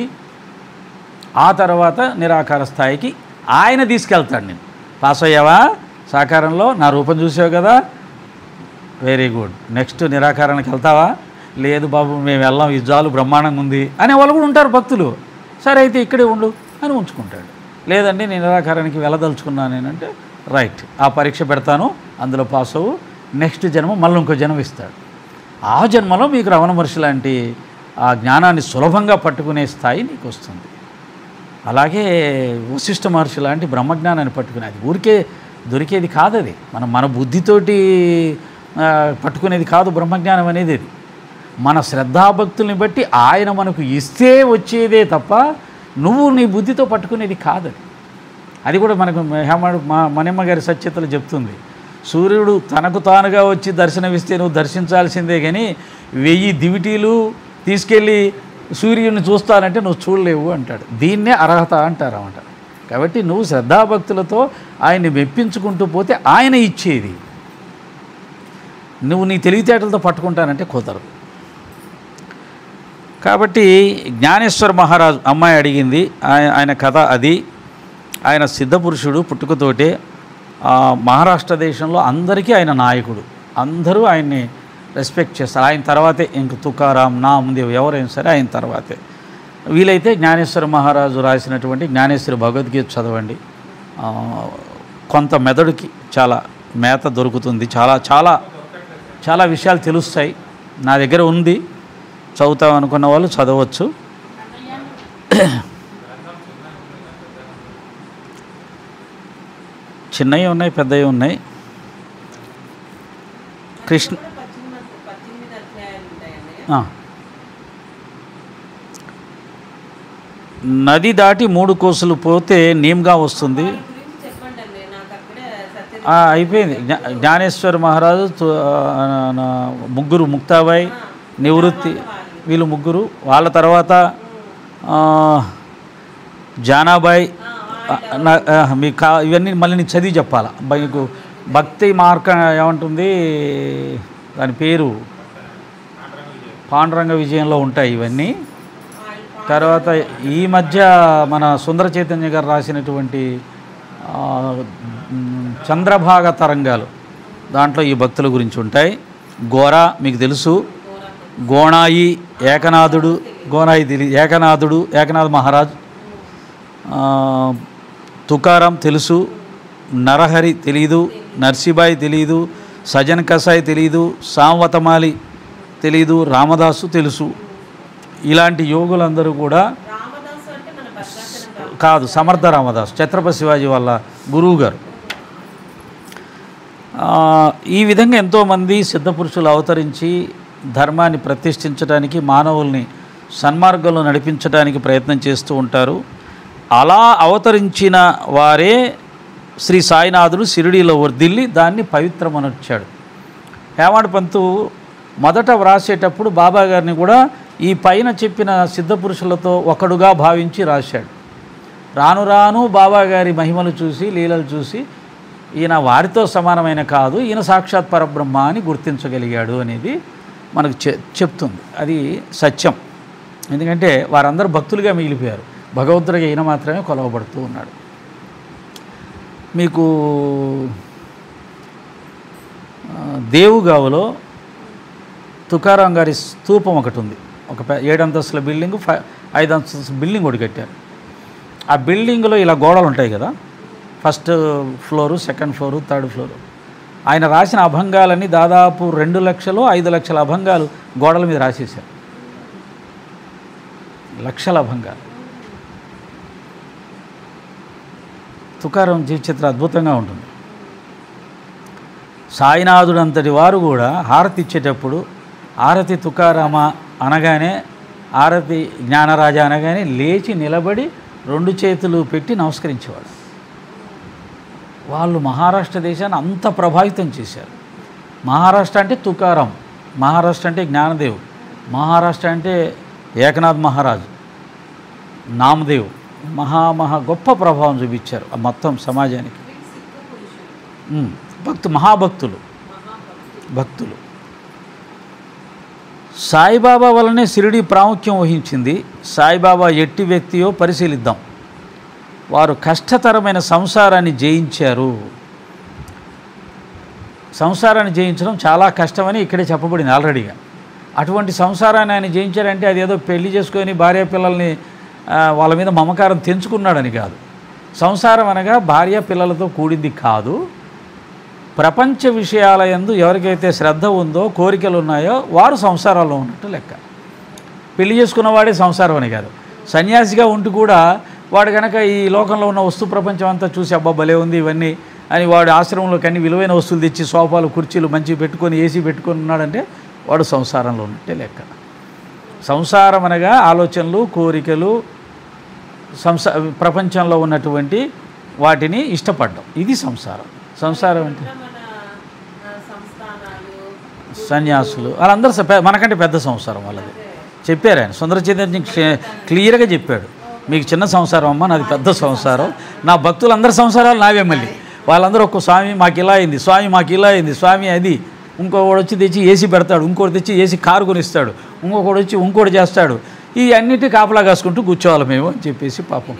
ఆ తర్వాత నిరాకార స్థాయికి ఆయన తీసుకెళ్తాడు. నేను పాస్ అయ్యావా సాకారంలో, నా రూపం చూసావు కదా, వెరీ గుడ్, నెక్స్ట్ నిరాకారానికి వెళ్తావా? లేదు బాబు మేము వెళ్ళాం, ఇజ్జాలు బ్రహ్మాండంగా ఉంది అనే వాళ్ళు కూడా ఉంటారు భక్తులు. సరే అయితే ఇక్కడే ఉండు అని ఉంచుకుంటాడు. లేదండి నేను నిరాకారానికి వెళ్ళదలుచుకున్నాను నేనంటే రైట్, ఆ పరీక్ష పెడతాను, అందులో పాస్ అవ్వు, నెక్స్ట్ జన్మ మళ్ళీ ఇంకో జన్మ ఇస్తాడు. ఆ జన్మలో మీకు రమణ మహర్షి లాంటి ఆ జ్ఞానాన్ని సులభంగా పట్టుకునే స్థాయి నీకు వస్తుంది. అలాగే వశిష్ఠ మహర్షి లాంటి బ్రహ్మజ్ఞానాన్ని పట్టుకునే, అది ఊరికే దొరికేది కాదు. అది మన బుద్ధితోటి పట్టుకునేది కాదు బ్రహ్మజ్ఞానం అనేది. అది మన శ్రద్ధాభక్తుల్ని బట్టి ఆయన మనకు ఇస్తే వచ్చేదే తప్ప నువ్వు నీ బుద్ధితో పట్టుకునేది కాదు. అది కూడా మనకు మనమ్మ గారి సత్యతలు చెప్తుంది. సూర్యుడు తనకు తానుగా వచ్చి దర్శనమిస్తే నువ్వు దర్శించాల్సిందే, కానీ 1000 దివిటీలు తీసుకెళ్ళి సూర్యుడిని చూస్తానంటే నువ్వు చూడలేవు అంటాడు. దీన్నే అర్హత అంటారన్నమాట. కాబట్టి నువ్వు శ్రద్ధాభక్తులతో ఆయన్ని మెప్పించుకుంటూ పోతే ఆయన ఇచ్చేది. నువ్వు నీ తెలివితేటలతో పట్టుకుంటానంటే కుదరదు. కాబట్టి జ్ఞానేశ్వర మహారాజు అమ్మాయి అడిగింది, ఆయన కథ అది. ఆయన సిద్ధపురుషుడు, పుట్టుకతోటే మహారాష్ట్ర దేశంలో అందరికీ ఆయన నాయకుడు. అందరూ ఆయన్ని రెస్పెక్ట్ చేస్తారు. ఆయన తర్వాతే ఇంక తుకారాం, నామదేవ్ ఎవరైనా సరే ఆయన తర్వాతే. వీలైతే జ్ఞానేశ్వర మహారాజు రాసినటువంటి జ్ఞానేశ్వరి భగవద్గీత చదవండి. కొంత మెదడుకి చాలా మేత దొరుకుతుంది. చాలా చాలా చాలా విషయాలు తెలుస్తాయి. నా దగ్గర ఉంది, చదువుతాం అనుకున్న వాళ్ళు చదవచ్చు. చిన్నవి ఉన్నాయి, పెద్దవి ఉన్నాయి. కృష్ణ నది దాటి 3 కోసులు పోతే నీమ్గా వస్తుంది. అయిపోయింది. జ్ఞానేశ్వర మహారాజు, ముగ్గురు, ముక్తాబాయి, నివృత్తి, వీళ్ళు ముగ్గురు. వాళ్ళ తర్వాత జానాబాయి. మీకు ఇవన్నీ మళ్ళీ నేను చదివి చెప్పాలా. మీకు భక్తి మార్క ఏమంటుంది దాని పేరు, పాండురంగ విజయంలో ఉంటాయి ఇవన్నీ. తర్వాత ఈ మధ్య మన సుందర చైతన్య గారు రాసినటువంటి చంద్రభాగ తరంగాలు, దాంట్లో ఈ భక్తుల గురించి ఉంటాయి. గోరా మీకు తెలుసు, గోణాయి, ఏకనాథుడు, గోనాయి ఏకనాథ మహారాజ్, తుకారాం తెలుసు, నరహరి తెలీదు, నర్సిబాయి తెలీదు, సజన్ కసాయి తెలీదు, సాంవతమాలి తెలీదు, రామదాసు తెలుసు. ఇలాంటి యోగులందరూ కూడా కాదు, సమర్థ రామదాసు ఛత్రపతి శివాజీ వాళ్ళ గురువు గారు. ఈ విధంగా ఎంతోమంది సిద్ధపురుషులు అవతరించి ధర్మాన్ని ప్రతిష్ఠించడానికి, మానవుల్ని సన్మార్గంలో నడిపించడానికి ప్రయత్నం చేస్తూ ఉంటారు. అలా అవతరించిన వారే శ్రీ సాయినాథుడు షిరిడీలో వర్ధిల్లి దాన్ని పవిత్రమనొచ్చాడు. హేమాడ్ పంతు మొదట వ్రాసేటప్పుడు బాబా గారిని కూడా ఈ పైన చెప్పిన సిద్ధపురుషులతో ఒకడుగా భావించి రాశాడు. రాను రాను బాబా గారి మహిమలు చూసి, లీలలు చూసి ఈయన వారితో సమానమైన కాదు, ఈయన సాక్షాత్ పరబ్రహ్మ అని గుర్తించగలిగాడు అనేది మనకు చెప్తుంది. అది సత్యం. ఎందుకంటే వారందరూ భక్తులుగా మిగిలిపోయారు, భగవంతుడిగా ఈయన మాత్రమే కొలవబడుతూ ఉన్నాడు. మీకు దేవుగావులో తుకారాం గారి స్తూపం ఒకటి ఉంది. ఒక 7 అంతస్తుల బిల్డింగు, 5 అంతస్తుల బిల్డింగ్ ఒకటి కట్టారు. ఆ బిల్డింగ్లో ఇలా గోడలు ఉంటాయి కదా, first floor, second floor, third floor. ఆయన రాసిన అభంగాలన్నీ దాదాపు 2 లక్షలు 5 లక్షల అభంగాలు గోడల మీద రాసేశారు. లక్షల అభంగాలు. తుకారాం జీవిత అద్భుతంగా ఉంటుంది. సాయినాథుడు అంతటి వారు కూడా హారతి ఇచ్చేటప్పుడు ఆరతి తుకారామ అనగానే, ఆరతి జ్ఞానరాజ అనగానే లేచి నిలబడి 2 చేతులు పెట్టి నమస్కరించేవాడు. వాళ్ళు మహారాష్ట్ర దేశాన్ని అంత ప్రభావితం చేశారు. మహారాష్ట్ర అంటే తుకారాం, మహారాష్ట్ర అంటే జ్ఞానదేవ్, మహారాష్ట్ర అంటే ఏకనాథ్ మహారాజ్, నామదేవ్, మహా గొప్ప ప్రభావం చూపించారు ఆ మొత్తం సమాజానికి. భక్తులు. సాయిబాబా వల్లనే షిరిడి ప్రాముఖ్యం వహించింది. సాయిబాబా ఎట్టి వ్యక్తియో పరిశీలిద్దాం. వారు కష్టతరమైన సంసారాన్ని జయించారు. సంసారాన్ని జయించడం చాలా కష్టమని ఇక్కడే చెప్పబడింది ఆల్రెడీగా. అటువంటి సంసారాన్ని ఆయన జయించారంటే అది ఏదో పెళ్లి చేసుకొని భార్య పిల్లల్ని వాళ్ళ మీద మమకారం తెంచుకున్నాడని కాదు. సంసారం అనగా భార్య పిల్లలతో కూడింది కాదు. ప్రపంచ విషయాల యందు ఎవరికైతే శ్రద్ధ ఉందో, కోరికలు ఉన్నాయో వారు సంసారాల్లో ఉన్నట్టు లెక్క. పెళ్లి చేసుకున్నవాడే సంసారం అని కాదు. సన్యాసిగా ఉంటూ కూడా వాడు కనుక ఈ లోకంలో ఉన్న వస్తు ప్రపంచం అంతా చూసి అబ్బా భలే ఉంది ఇవన్నీ అని వాడు ఆశ్రమంలోకి అన్ని విలువైన వస్తువులు తెచ్చి సోఫాలు కుర్చీలు మంచివి పెట్టుకొని ఏసీ పెట్టుకొని ఉన్నాడంటే వాడు సంసారంలో ఉన్నట్టే లెక్క. సంసారం అనగా ఆలోచనలు, కోరికలు, ప్రపంచంలో ఉన్నటువంటి వాటిని ఇష్టపడడం, ఇది సంసారం. సంసారం అంటే సన్యాసులు వాళ్ళందరూ మనకంటే పెద్ద సంసారం వాళ్ళది. చెప్పారు ఆయన, సుందర చైతన్య క్లియర్గా చెప్పాడు, మీకు చిన్న సంసారం అమ్మ, నాది పెద్ద సంసారం. నా భక్తులందరి సంసారాలు నావే. మళ్ళీ వాళ్ళందరూ ఒక్క స్వామి మాకు ఇలా అయింది, స్వామి మాకు ఇలా అయింది, స్వామి అది. ఇంకొకడు వచ్చి తెచ్చి ఏసీ పెడతాడు, ఇంకోటి తెచ్చి ఏసీ కారు కొనిస్తాడు, ఇంకొకటి వచ్చి ఇంకోటి చేస్తాడు. ఈ అన్నిటి కాపలా కాసుకుంటూ కూర్చోవాలి మేము అని చెప్పేసి పాపం.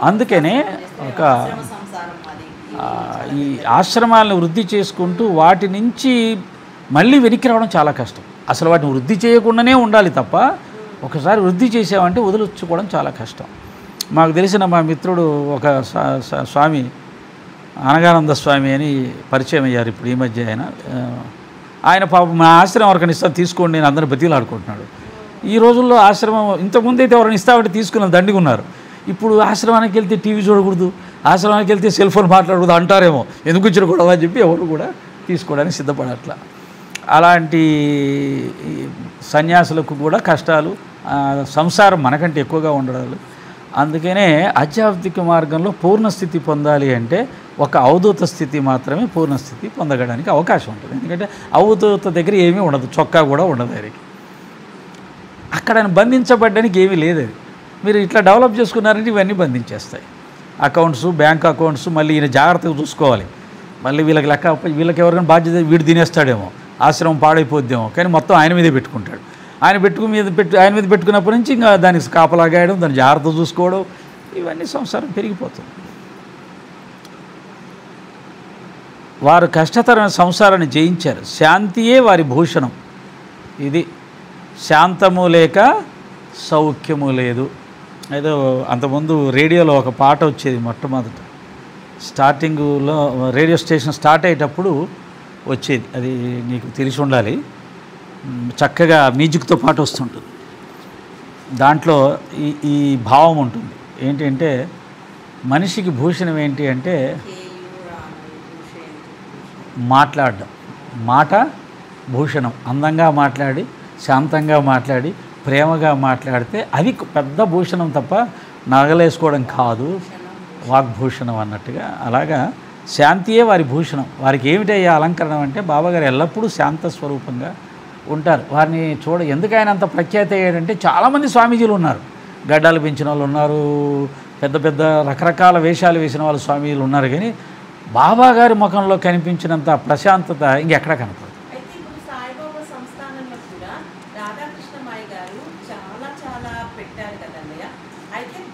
అందుకనే ఒక ఈ ఆశ్రమాలను వృద్ధి చేసుకుంటూ వాటి నుంచి మళ్ళీ వెనక్కి రావడం చాలా కష్టం. అసలు వాటిని వృద్ధి చేయకుండానే ఉండాలి తప్ప ఒకసారి వృద్ధి చేసామంటే వదిలించుకోవడం చాలా కష్టం. మాకు తెలిసిన మా మిత్రుడు ఒక స్వామి, అనగానంద స్వామి అని పరిచయం అయ్యారు ఇప్పుడు ఈ మధ్య. ఆయన పాపం మా ఆశ్రమం ఎవరికైనా ఇస్తా తీసుకోండి నేను అందరిని బతిలాడుకుంటున్నాడు. ఈ రోజుల్లో ఆశ్రమం ఇంతకుముందు అయితే ఎవరైనా ఇస్తామంటే తీసుకున్న దండిగా ఉన్నారు. ఇప్పుడు ఆశ్రమానికి వెళ్తే టీవీ చూడకూడదు, ఆశ్రమానికి వెళ్తే సెల్ ఫోన్ మాట్లాడకూడదు అంటారేమో, ఎందుకు ఇచ్చకూడదు అని చెప్పి ఎవరు కూడా తీసుకోవడానికి సిద్ధపడట్లా. అలాంటి సన్యాసులకు కూడా కష్టాలు, సంసారం మనకంటే ఎక్కువగా ఉండడాలు. అందుకనే ఆధ్యాత్మిక మార్గంలో పూర్ణస్థితి పొందాలి అంటే ఒక అవధూత స్థితి మాత్రమే పూర్ణస్థితి పొందడానికి అవకాశం ఉంటుంది. ఎందుకంటే అవధూత దగ్గర ఏమీ ఉండదు, చొక్కా కూడా ఉండదు ఆయనకి. అక్కడ బంధించబడ్డానికి ఏమీ లేదు. అది మీరు ఇట్లా డెవలప్ చేసుకున్నారంటే ఇవన్నీ బంధించేస్తాయి. అకౌంట్స్, బ్యాంక్ అకౌంట్స్ మళ్ళీ ఈయన జాగ్రత్తగా చూసుకోవాలి. మళ్ళీ వీళ్ళకి లెక్క, వీళ్ళకి ఎవరికైనా బాధ్యత వీడు తినేస్తాడేమో, ఆశ్రమం పాడైపోద్దేమో, కానీ మొత్తం ఆయన మీదే పెట్టుకుంటాడు. ఆయన మీద పెట్టుకున్నప్పటి నుంచి ఇంకా దానికి కాపలాగాయడం, దాన్ని జాగ్రత్త చూసుకోవడం, ఇవన్నీ సంసారం పెరిగిపోతుంది. వారు కష్టతరమైన సంసారాన్ని జయించారు. శాంతియే వారి భూషణం. ఇది శాంతము లేక సౌఖ్యము లేదు. ఏదో అంతకుముందు రేడియోలో ఒక పాట వచ్చేది, మొట్టమొదట స్టార్టింగ్లో రేడియో స్టేషన్ స్టార్ట్ అయ్యేటప్పుడు వచ్చేది, అది నీకు తెలిసి ఉండాలి. చక్కగా మ్యూజిక్తో పాటు వస్తుంటుంది. దాంట్లో ఈ భావం ఉంటుంది. ఏంటి అంటే మనిషికి భూషణం ఏంటి అంటే మాట్లాడడం. మాట భూషణం. అందంగా మాట్లాడి, శాంతంగా మాట్లాడి, ప్రేమగా మాట్లాడితే అది పెద్ద భూషణం తప్ప నగలేసుకోవడం కాదు, వాగ్భూషణం అన్నట్టుగా. అలాగా శాంతియే వారి భూషణం. వారికి ఏమిటయ్యా అలంకరణం అంటే బాబాగారు ఎల్లప్పుడూ శాంత స్వరూపంగా ఉంటారు. వారిని ఎందుకు ఆయన అంత ప్రఖ్యాతి అయ్యాడంటే చాలామంది స్వామీజీలు ఉన్నారు, గడ్డాలు పెంచిన వాళ్ళు ఉన్నారు, పెద్ద పెద్ద రకరకాల వేషాలు వేసిన వాళ్ళు స్వామీజీలు ఉన్నారు. కానీ బాబాగారి ముఖంలో కనిపించినంత ప్రశాంతత ఇంకెక్కడ కనపడదు.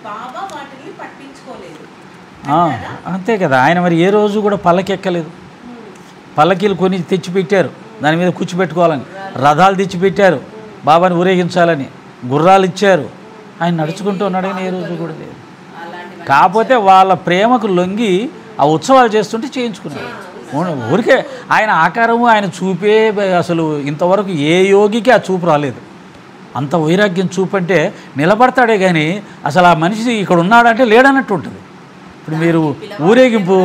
బాబా వాటిని పట్టించుకోలేదు. అంతే కదా. ఆయన మరి ఏ రోజు కూడా పల్లకి ఎక్కలేదు. పల్లకీలు కొని తెచ్చిపెట్టారు, దాని మీద కూర్చోబెట్టుకోవాలని. రథాలు తెచ్చిపెట్టారు బాబాని ఊరేగించాలని. గుర్రాలు ఇచ్చారు, ఆయన నడుచుకుంటూ ఉన్నాడు కానీ ఏ రోజు కూడా లేదు. కాకపోతే వాళ్ళ ప్రేమకు లొంగి ఆ ఉత్సవాలు చేస్తుంటే చేయించుకున్నారు. ఊరికే ఆయన ఆకారము, ఆయన చూపే అసలు ఇంతవరకు ఏ యోగికి ఆ చూపు రాలేదు. అంత వైరాగ్యం చూపంటే నిలబడతాడే కానీ అసలు ఆ మనిషి ఇక్కడ ఉన్నాడంటే లేడన్నట్టు ఉంటుంది. ఇప్పుడు మీరు ఊరేగింపు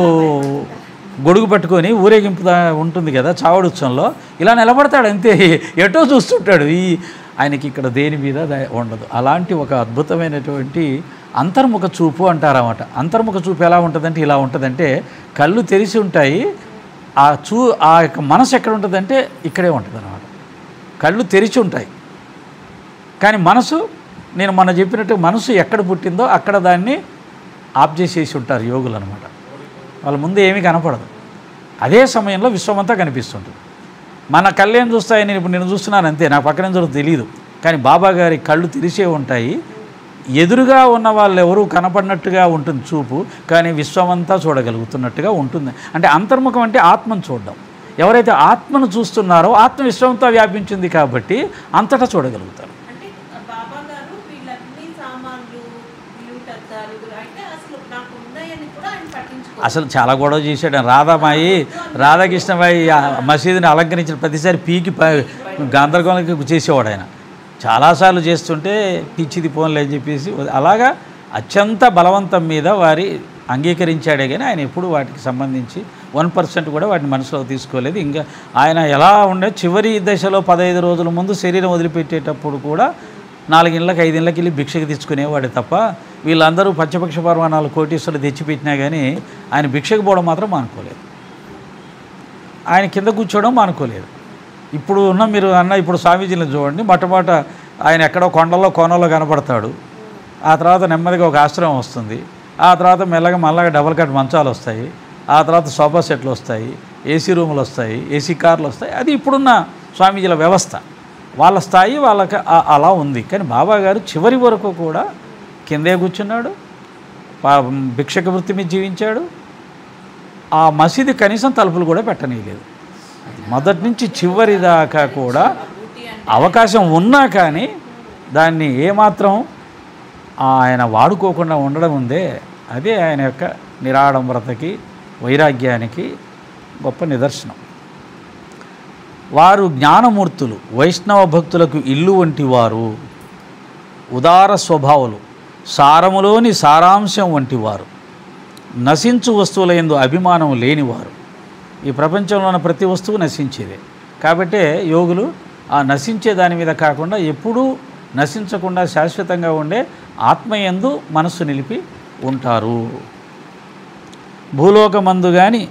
గొడుగు పట్టుకొని ఊరేగింపు ఉంటుంది కదా చావడి ఉత్సవంలో, ఇలా నిలబడతాడు అంతే, ఎటో చూస్తుంటాడు. ఆయనకి ఇక్కడ దేని మీద ఉండదు. అలాంటి ఒక అద్భుతమైనటువంటి అంతర్ముఖ చూపు అంటారన్నమాట. అంతర్ముఖ చూపు ఎలా ఉంటుందంటే ఇలా ఉంటుందంటే, కళ్ళు తెరిచి ఉంటాయి, ఆ యొక్క మనసు ఎక్కడ ఉంటుందంటే ఇక్కడే ఉంటుంది అన్నమాట. కళ్ళు తెరిచి ఉంటాయి కానీ మనసు, నేను మొన్న చెప్పినట్టు మనసు ఎక్కడ పుట్టిందో అక్కడ దాన్ని ఆఫ్ చేసేసి ఉంటారు యోగులు అనమాట. వాళ్ళ ముందు ఏమీ కనపడదు. అదే సమయంలో విశ్వమంతా కనిపిస్తుంటుంది. మన కళ్ళు ఏం చూస్తాయి, నేను ఇప్పుడు నేను చూస్తున్నాను అంతే, నాకు పక్కన జరుగుతుంది తెలియదు. కానీ బాబా గారి కళ్ళు తెరిచే ఉంటాయి. ఎదురుగా ఉన్న వాళ్ళు ఎవరు కనపడినట్టుగా ఉంటుంది చూపు, కానీ విశ్వమంతా చూడగలుగుతున్నట్టుగా ఉంటుంది. అంటే అంతర్ముఖం అంటే ఆత్మను చూడడం. ఎవరైతే ఆత్మను చూస్తున్నారో ఆత్మ విశ్వమంతా వ్యాపించింది కాబట్టి అంతటా చూడగలుగుతారు. అసలు చాలా గొడవ చేశాడు. రాధామాయి రాధాకృష్ణమాయి మసీదుని అలంకరించిన ప్రతిసారి పీకి గందరగోళంగా చేసేవాడు ఆయన. చాలాసార్లు చేస్తుంటే పిచ్చిది పోన్లే అని చెప్పేసి అలాగా అత్యంత బలవంతం మీద వారి అంగీకరించాడే కానీ ఆయన ఎప్పుడు వాటికి సంబంధించి 1% కూడా వాటిని మనసులో తీసుకోలేదు. ఇంకా ఆయన ఎలా ఉండే చివరి దశలో 15 రోజుల ముందు శరీరం వదిలిపెట్టేటప్పుడు కూడా 4 ఇళ్ళకి 5 ఇళ్ళకి వెళ్ళి భిక్షకు తెచ్చుకునేవాడే తప్ప, వీళ్ళందరూ పంచపక్ష పరమాణాలు కోటీశ్వరులు తెచ్చిపెట్టినా కానీ ఆయన భిక్షకు పోవడం మాత్రం మానుకోలేదు. ఆయన కింద కూర్చోవడం మానుకోలేదు. ఇప్పుడు ఉన్న మీరు ఇప్పుడు స్వామీజీని చూడండి, మొట్టమొదట ఆయన ఎక్కడో కొండల్లో కోనలో కనపడతాడు. ఆ తర్వాత నెమ్మదిగా ఒక ఆశ్రమం వస్తుంది. ఆ తర్వాత మెల్లగా మళ్ళగా డబల్ కట్ మంచాలు వస్తాయి. ఆ తర్వాత సోఫా సెట్లు వస్తాయి, ఏసీ రూములు వస్తాయి, ఏసీ కార్లు వస్తాయి. అది ఇప్పుడున్న స్వామీజీల వ్యవస్థ, వాళ్ళ స్థాయి వాళ్ళకి అలా ఉంది. కానీ బాబా గారు చివరి వరకు కూడా కిందే కూర్చున్నాడు, భిక్షక వృత్తి మీద జీవించాడు. ఆ మసీదు కనీసం తలుపులు కూడా పెట్టనీయలేదు. మొదటి నుంచి చివరి దాకా కూడా అవకాశం ఉన్నా కానీ దాన్ని ఏమాత్రం ఆయన వాడుకోకుండా ఉండడం ఉందే, అదే ఆయన యొక్క నిరాడంబరతకి వైరాగ్యానికి గొప్ప నిదర్శనం. వారు జ్ఞానమూర్తులు, వైష్ణవ భక్తులకు ఇల్లు వంటి వారు, ఉదార స్వభావులు, సారములోని సారాంశం వంటి వారు, నశించు వస్తువుల యందు అభిమానం లేనివారు. ఈ ప్రపంచంలో ఉన్న ప్రతి వస్తువు నశించేదే కాబట్టి యోగులు ఆ నశించే దాని మీద కాకుండా ఎప్పుడూ నశించకుండా శాశ్వతంగా ఉండే ఆత్మయందు మనస్సు నిలిపి ఉంటారు. భూలోకమందు కానీ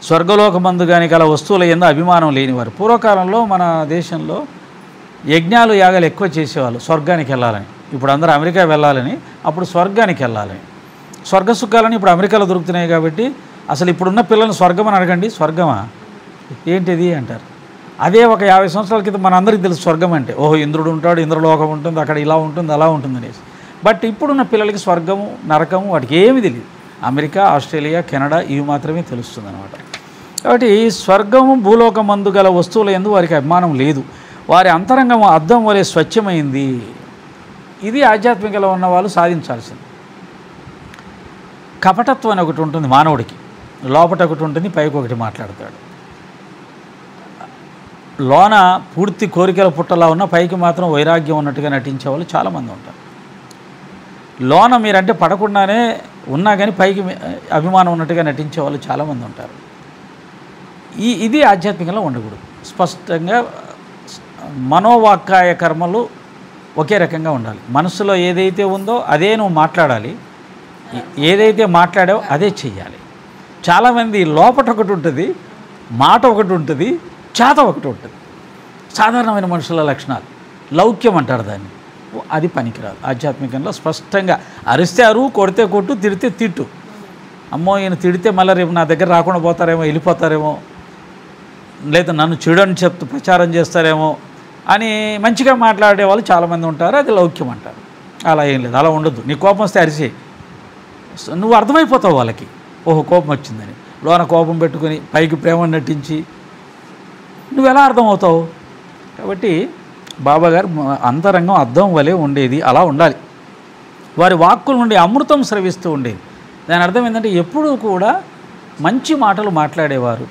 స్వర్గలోకమందు కానీ గల వస్తువుల యందు అభిమానం లేనివారు. పూర్వకాలంలో మన దేశంలో యజ్ఞాలు యాగాలు ఎక్కువ చేసేవాళ్ళు స్వర్గానికి వెళ్ళాలని. ఇప్పుడు అందరూ అమెరికా వెళ్ళాలని, అప్పుడు స్వర్గానికి వెళ్ళాలని. స్వర్గ సుఖాలని ఇప్పుడు అమెరికాలో దొరుకుతున్నాయి కాబట్టి అసలు ఇప్పుడున్న పిల్లల్ని స్వర్గం అని అడగండి, స్వర్గమా ఏంటిది అంటారు. అదే ఒక 50 సంవత్సరాల క్రితం మనందరికీ తెలుసు స్వర్గం అంటే, ఓహో ఇంద్రుడు ఉంటాడు, ఇంద్రలోకం ఉంటుంది, అక్కడ ఇలా ఉంటుంది అలా ఉంటుంది అనేసి. బట్ ఇప్పుడున్న పిల్లలకి స్వర్గము నరకము వాటికి ఏమీ తెలియదు. అమెరికా, ఆస్ట్రేలియా, కెనడా ఇవి మాత్రమే తెలుస్తుంది అనమాట. కాబట్టి స్వర్గము భూలోకమందు గల వస్తువుల యందు వారికి అభిమానం లేదు. వారి అంతరంగము అద్దం వలె స్వచ్ఛమైంది. ఇది ఆధ్యాత్మికలో ఉన్న వాళ్ళు సాధించాల్సింది. కపటత్వం అని ఒకటి ఉంటుంది మానవుడికి, లోపట ఒకటి ఉంటుంది, పైకి ఒకటి మాట్లాడతాడు. లోన పూర్తి కోరికల పుట్టలా ఉన్న పైకి మాత్రం వైరాగ్యం ఉన్నట్టుగా నటించే వాళ్ళు చాలామంది ఉంటారు. లోన మీరంటే పడకుండానే ఉన్నా కానీ పైకి అభిమానం ఉన్నట్టుగా నటించే వాళ్ళు చాలామంది ఉంటారు. ఇది ఆధ్యాత్మికంలో ఉండకూడదు. స్పష్టంగా మనోవాక్కాయ కర్మలు ఒకే రకంగా ఉండాలి. మనసులో ఏదైతే ఉందో అదే నువ్వు మాట్లాడాలి, ఏదైతే మాట్లాడావో అదే చెయ్యాలి. చాలామంది లోపట ఒకటి ఉంటుంది, మాట ఒకటి ఉంటుంది, చేత ఒకటి ఉంటుంది. సాధారణమైన మనుషుల లక్షణాలు, లౌక్యం అంటారు దాన్ని. అది పనికిరాదు. ఆధ్యాత్మికంలో స్పష్టంగా అరిస్తే అరువు, కొడితే కొట్టు, తిడితే తిట్టు. అమ్మో ఈయన తిడితే మళ్ళీ రేపు నా దగ్గర రాకుండా పోతారేమో, వెళ్ళిపోతారేమో, లేదా నన్ను చెడని ప్రచారం చేస్తారేమో అని మంచిగా మాట్లాడే వాళ్ళు చాలామంది ఉంటారు. అది లౌక్యం అంటారు. అలా ఏం లేదు, అలా ఉండొద్దు. నీ కోపం వస్తే అరిసేయి. నువ్వు అర్థమైపోతావు వాళ్ళకి, ఓహో కోపం వచ్చిందని. లోన కోపం పెట్టుకొని పైకి ప్రేమ నటించి నువ్వు ఎలా అర్థమవుతావు? కాబట్టి బాబాగారు అంతరంగం అద్దం వలె ఉండేది, అలా ఉండాలి. వారి వాక్కుల నుండి అమృతం స్రవిస్తూ ఉండేది. దాని అర్థం ఏంటంటే ఎప్పుడూ కూడా మంచి మాటలు మాట్లాడేవారు,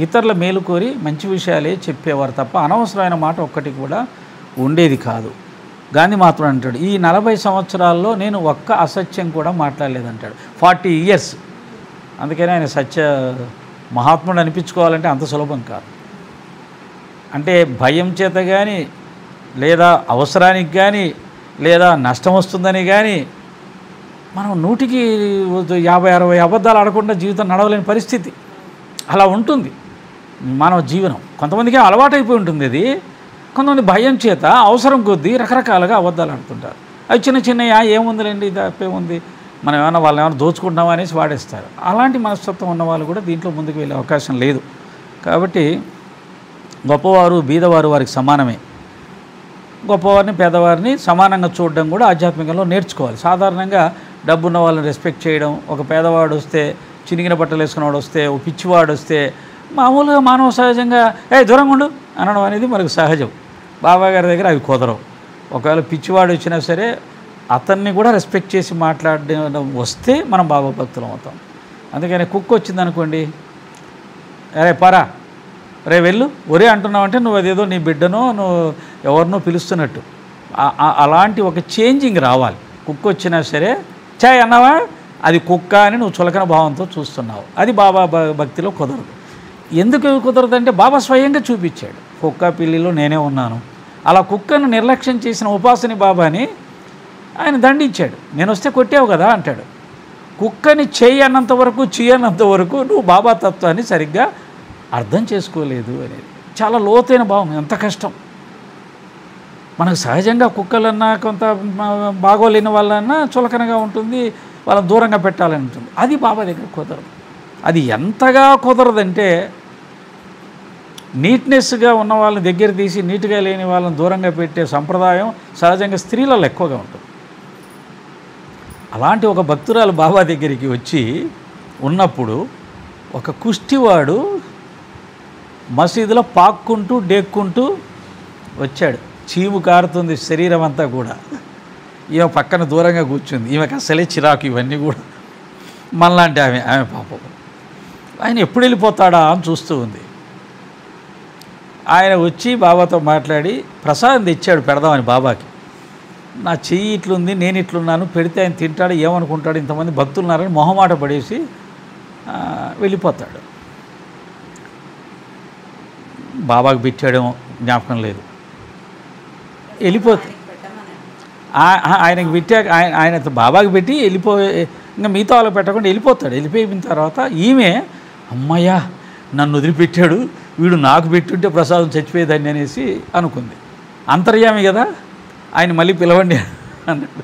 ఇతరుల మేలు కోరి మంచి విషయాలే చెప్పేవారు తప్ప అనవసరమైన మాట ఒక్కటి కూడా ఉండేది కాదు. గాంధీ మాత్రం అంటాడు, ఈ 40 సంవత్సరాల్లో నేను ఒక్క అసత్యం కూడా మాట్లాడలేదంటాడు. 40 years. అందుకని ఆయన సత్య మహాత్ముడు అనిపించుకోవాలంటే అంత సులభం కాదు. అంటే భయం చేత కానీ, లేదా అవసరానికి కానీ, లేదా నష్టం వస్తుందని కానీ మనం 100కి 50-60 అబద్ధాలు ఆడకుండా జీవితం నడవలేని పరిస్థితి అలా ఉంటుంది మానవ జీవనం. కొంతమందికి అలవాటు అయిపోయి ఉంటుంది అది. కొంతమంది భయం చేత అవసరం కొద్దీ రకరకాలుగా అబద్ధాలు ఆడుతుంటారు. అవి చిన్న చిన్నగా ఏముందిలేండి, ఇది తప్పేముంది, మనం ఏమైనా వాళ్ళని ఏమైనా దోచుకుంటున్నామా అనేసి వాడేస్తారు. అలాంటి మనస్తత్వం ఉన్న వాళ్ళు కూడా దీంట్లో ముందుకు వెళ్ళే అవకాశం లేదు. కాబట్టి గొప్పవారు బీదవారు వారికి సమానమే. గొప్పవారిని పేదవారిని సమానంగా చూడడం కూడా ఆధ్యాత్మికంలో నేర్చుకోవాలి. సాధారణంగా డబ్బున్న వాళ్ళని రెస్పెక్ట్ చేయడం, ఒక పేదవాడు వస్తే, చినిగిన బట్టలు వేసుకున్నవాడు వస్తే, ఒక పిచ్చివాడు వస్తే మామూలుగా మానవ సహజంగా దూరంగా ఉండు అనడం అనేది మనకు సహజం. బాబా గారి దగ్గర అవి కుదరవు. ఒకవేళ పిచ్చివాడు వచ్చినా సరే అతన్ని కూడా రెస్పెక్ట్ చేసి మాట్లాడడం వస్తే మనం బాబా భక్తులం అవుతాం. అందుకని కుక్క వచ్చిందనుకోండి, అరే పరా, రే వెళ్ళు, ఒరే అంటున్నావంటే నువ్వు అదేదో నీ బిడ్డనో నువ్వు ఎవరినో పిలుస్తున్నట్టు. అలాంటి ఒక చేంజింగ్ రావాలి. కుక్క వచ్చినా సరే చాయ్ అన్నావా, అది కుక్క అని నువ్వు చులకన భావంతో చూస్తున్నావు. అది బాబా భక్తిలో కుదరదు. ఎందుకు కుదరదంటే బాబా స్వయంగా చూపించాడు, కుక్క పిల్లిలో నేనే ఉన్నాను. అలా కుక్కను నిర్లక్ష్యం చేసిన ఉపాసని బాబాని ఆయన దండించాడు. నేను వస్తే కొట్టావు కదా అంటాడు. కుక్కని చెయ్యి అన్నంత వరకు చెయ్యనంత వరకు నువ్వు బాబా తత్వాన్ని సరిగ్గా అర్థం చేసుకోలేదు అనేది చాలా లోతైన భావం. ఎంత కష్టం. మనకు సహజంగా కుక్కలన్నా కొంత బాగోలేని వాళ్ళన్నా చులకనగా ఉంటుంది, వాళ్ళని దూరంగా పెట్టాలని ఉంటుంది. అది బాబా దగ్గర కుదరదు. అది ఎంతగా కుదరదంటే నీట్నెస్గా ఉన్న వాళ్ళని దగ్గర తీసి నీట్గా లేని వాళ్ళని దూరంగా పెట్టే సంప్రదాయం సహజంగా స్త్రీలలో ఎక్కువగా ఉంటుంది. అలాంటి ఒక భక్తురాలు బాబా దగ్గరికి వచ్చి ఉన్నప్పుడు ఒక కుష్టివాడు మసీదులో పాక్కుంటూ డేక్కుంటూ వచ్చాడు. చీము కారుతుంది శరీరం అంతా కూడా. ఈమె పక్కన దూరంగా కూర్చుంది. ఈమెకు అసలే చిరాకు ఇవన్నీ కూడా. మనలాంటి ఆమె పాపం. ఆయన ఎప్పుడు వెళ్ళిపోతాడా అని చూస్తూ ఉంది. ఆయన వచ్చి బాబాతో మాట్లాడి ప్రసాదం తెచ్చాడు పెడదామని బాబాకి. నా చెయ్యి ఇట్లుంది, నేను ఇట్లున్నాను, పెడితే ఆయన తింటాడు, ఏమనుకుంటాడు, ఇంతమంది భక్తులు ఉన్నారని మొహమాట పడేసి వెళ్ళిపోతాడు. బాబాకి పెట్టాడేమో జ్ఞాపకం లేదు. వెళ్ళిపోతే ఆయనకి పెట్టాక ఆయన బాబాకి పెట్టి ఇంకా మిగతా వాళ్ళకి పెట్టకుండా వెళ్ళిపోతాడు. వెళ్ళిపోయిన తర్వాత ఈమె అమ్మయ్యా నన్ను వదిలిపెట్టాడు, వీడు నాకు పెట్టుంటే ప్రసాదం చచ్చిపోయేదాన్ని అనేసి అనుకుంది. అంతర్యామి కదా, ఆయన మళ్ళీ పిలవండి అన్నాడు.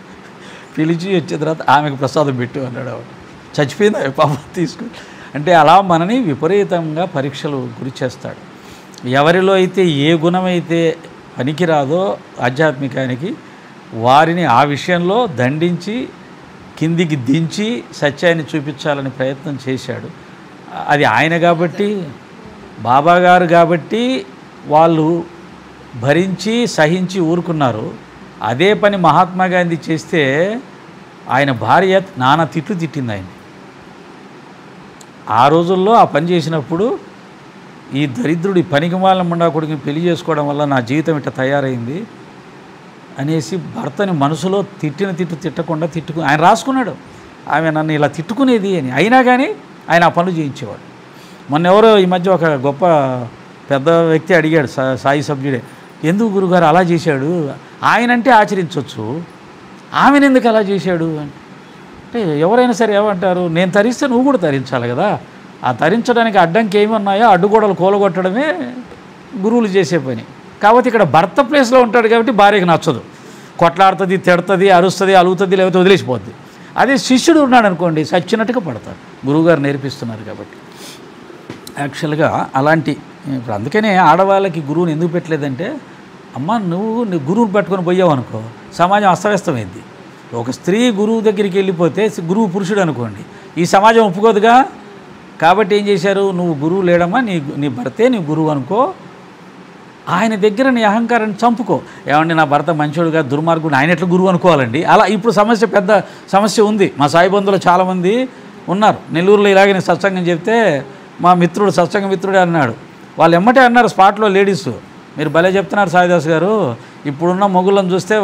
పిలిచి వచ్చిన తర్వాత ఆమెకు ప్రసాదం పెట్టు అన్నాడు. ఆవిడ చచ్చిపోయింది ఆమె పాపం తీసుకుని. అంటే అలా మనని విపరీతంగా పరీక్షలు గురి చేస్తాడు. ఎవరిలో అయితే ఏ గుణమైతే పనికిరాదో ఆధ్యాత్మికానికి వారిని ఆ విషయంలో దండించి కిందికి దించి సత్యాన్ని చూపించాలని ప్రయత్నం చేశాడు. అది ఆయన కాబట్టి, బాబా గారు కాబట్టి వాళ్ళు భరించి సహించి ఊరుకున్నారు. అదే పని మహాత్మా గాంధీ చేస్తే ఆయన భార్య నానా తిట్లు తిట్టింది ఆయన. ఆ రోజుల్లో ఆ పని చేసినప్పుడు ఈ దరిద్రుడి పనికిమాలిన ముండా కొడుకుని పెళ్లి చేసుకోవడం వల్ల నా జీవితం ఇట్లా తయారైంది అనేసి భర్తని మనసులో తిట్టకుండా ఆయన రాసుకున్నాడు. ఆమె నన్ను ఇలా తిట్టుకునేది అని. అయినా కానీ ఆయన ఆ పనులు చేయించేవాడు. మొన్న ఎవరో ఈ మధ్య ఒక గొప్ప పెద్ద వ్యక్తి అడిగాడు, సాయి సభ్యుడే, ఎందుకు గురుగారు అలా చేశాడు, ఆయనంటే ఆచరించవచ్చు, ఆమెను ఎందుకు అలా చేశాడు అంటే ఎవరైనా సరే ఏమంటారు, నేను తరిస్తే నువ్వు కూడా తరించాలి కదా, ఆ తరించడానికి అడ్డంకి ఏమి ఉన్నాయో అడ్డుగోడలు కూలగొట్టడమే గురువులు చేసే పని. కాబట్టి ఇక్కడ భర్త ప్లేస్లో ఉంటాడు కాబట్టి భార్యకి నచ్చదు, కొట్లాడుతుంది, తిడుతుంది, అరుస్తుంది, అలుగుతుంది, లేకపోతే వదిలేసిపోద్ది. అదే శిష్యుడు ఉన్నాడు అనుకోండి చచ్చినట్టుగా పడతాడు. గురువుగారు నేర్పిస్తున్నారు కాబట్టి. యాక్చువల్గా అలాంటి ఇప్పుడు అందుకనే ఆడవాళ్ళకి గురువుని ఎందుకు పెట్టలేదంటే, అమ్మ నువ్వు గురువుని పట్టుకొని పోయావు అనుకో సమాజం అస్తవ్యస్తమైంది. ఒక స్త్రీ గురువు దగ్గరికి వెళ్ళిపోతే గురువు పురుషుడు అనుకోండి, ఈ సమాజం ఒప్పుకోదుగా. కాబట్టి ఏం చేశారు, నువ్వు గురువు లేడమ్మా, నీ భర్తే నీ గురువు అనుకో, ఆయన దగ్గర నీ అహంకారాన్ని చంపుకో. ఏమండి నా భర్త మంచోడుగా దుర్మార్గుడు, ఆయన ఎట్లా గురువు అనుకోవాలండి? అలా ఇప్పుడు సమస్య, పెద్ద సమస్య ఉంది. మా సాయి బంధువులు చాలామంది ఉన్నారు. నెల్లూరులో ఇలాగే నేను సత్సంగం చెప్తే మా మిత్రుడు, సత్సంగ మిత్రుడే అన్నాడు, వాళ్ళు ఎమ్మటే అన్నారు స్పాట్లో లేడీస్, మీరు భలే చెప్తున్నారు సాయిదాస్ గారు, ఇప్పుడున్న మొగుళ్ళని చూస్తే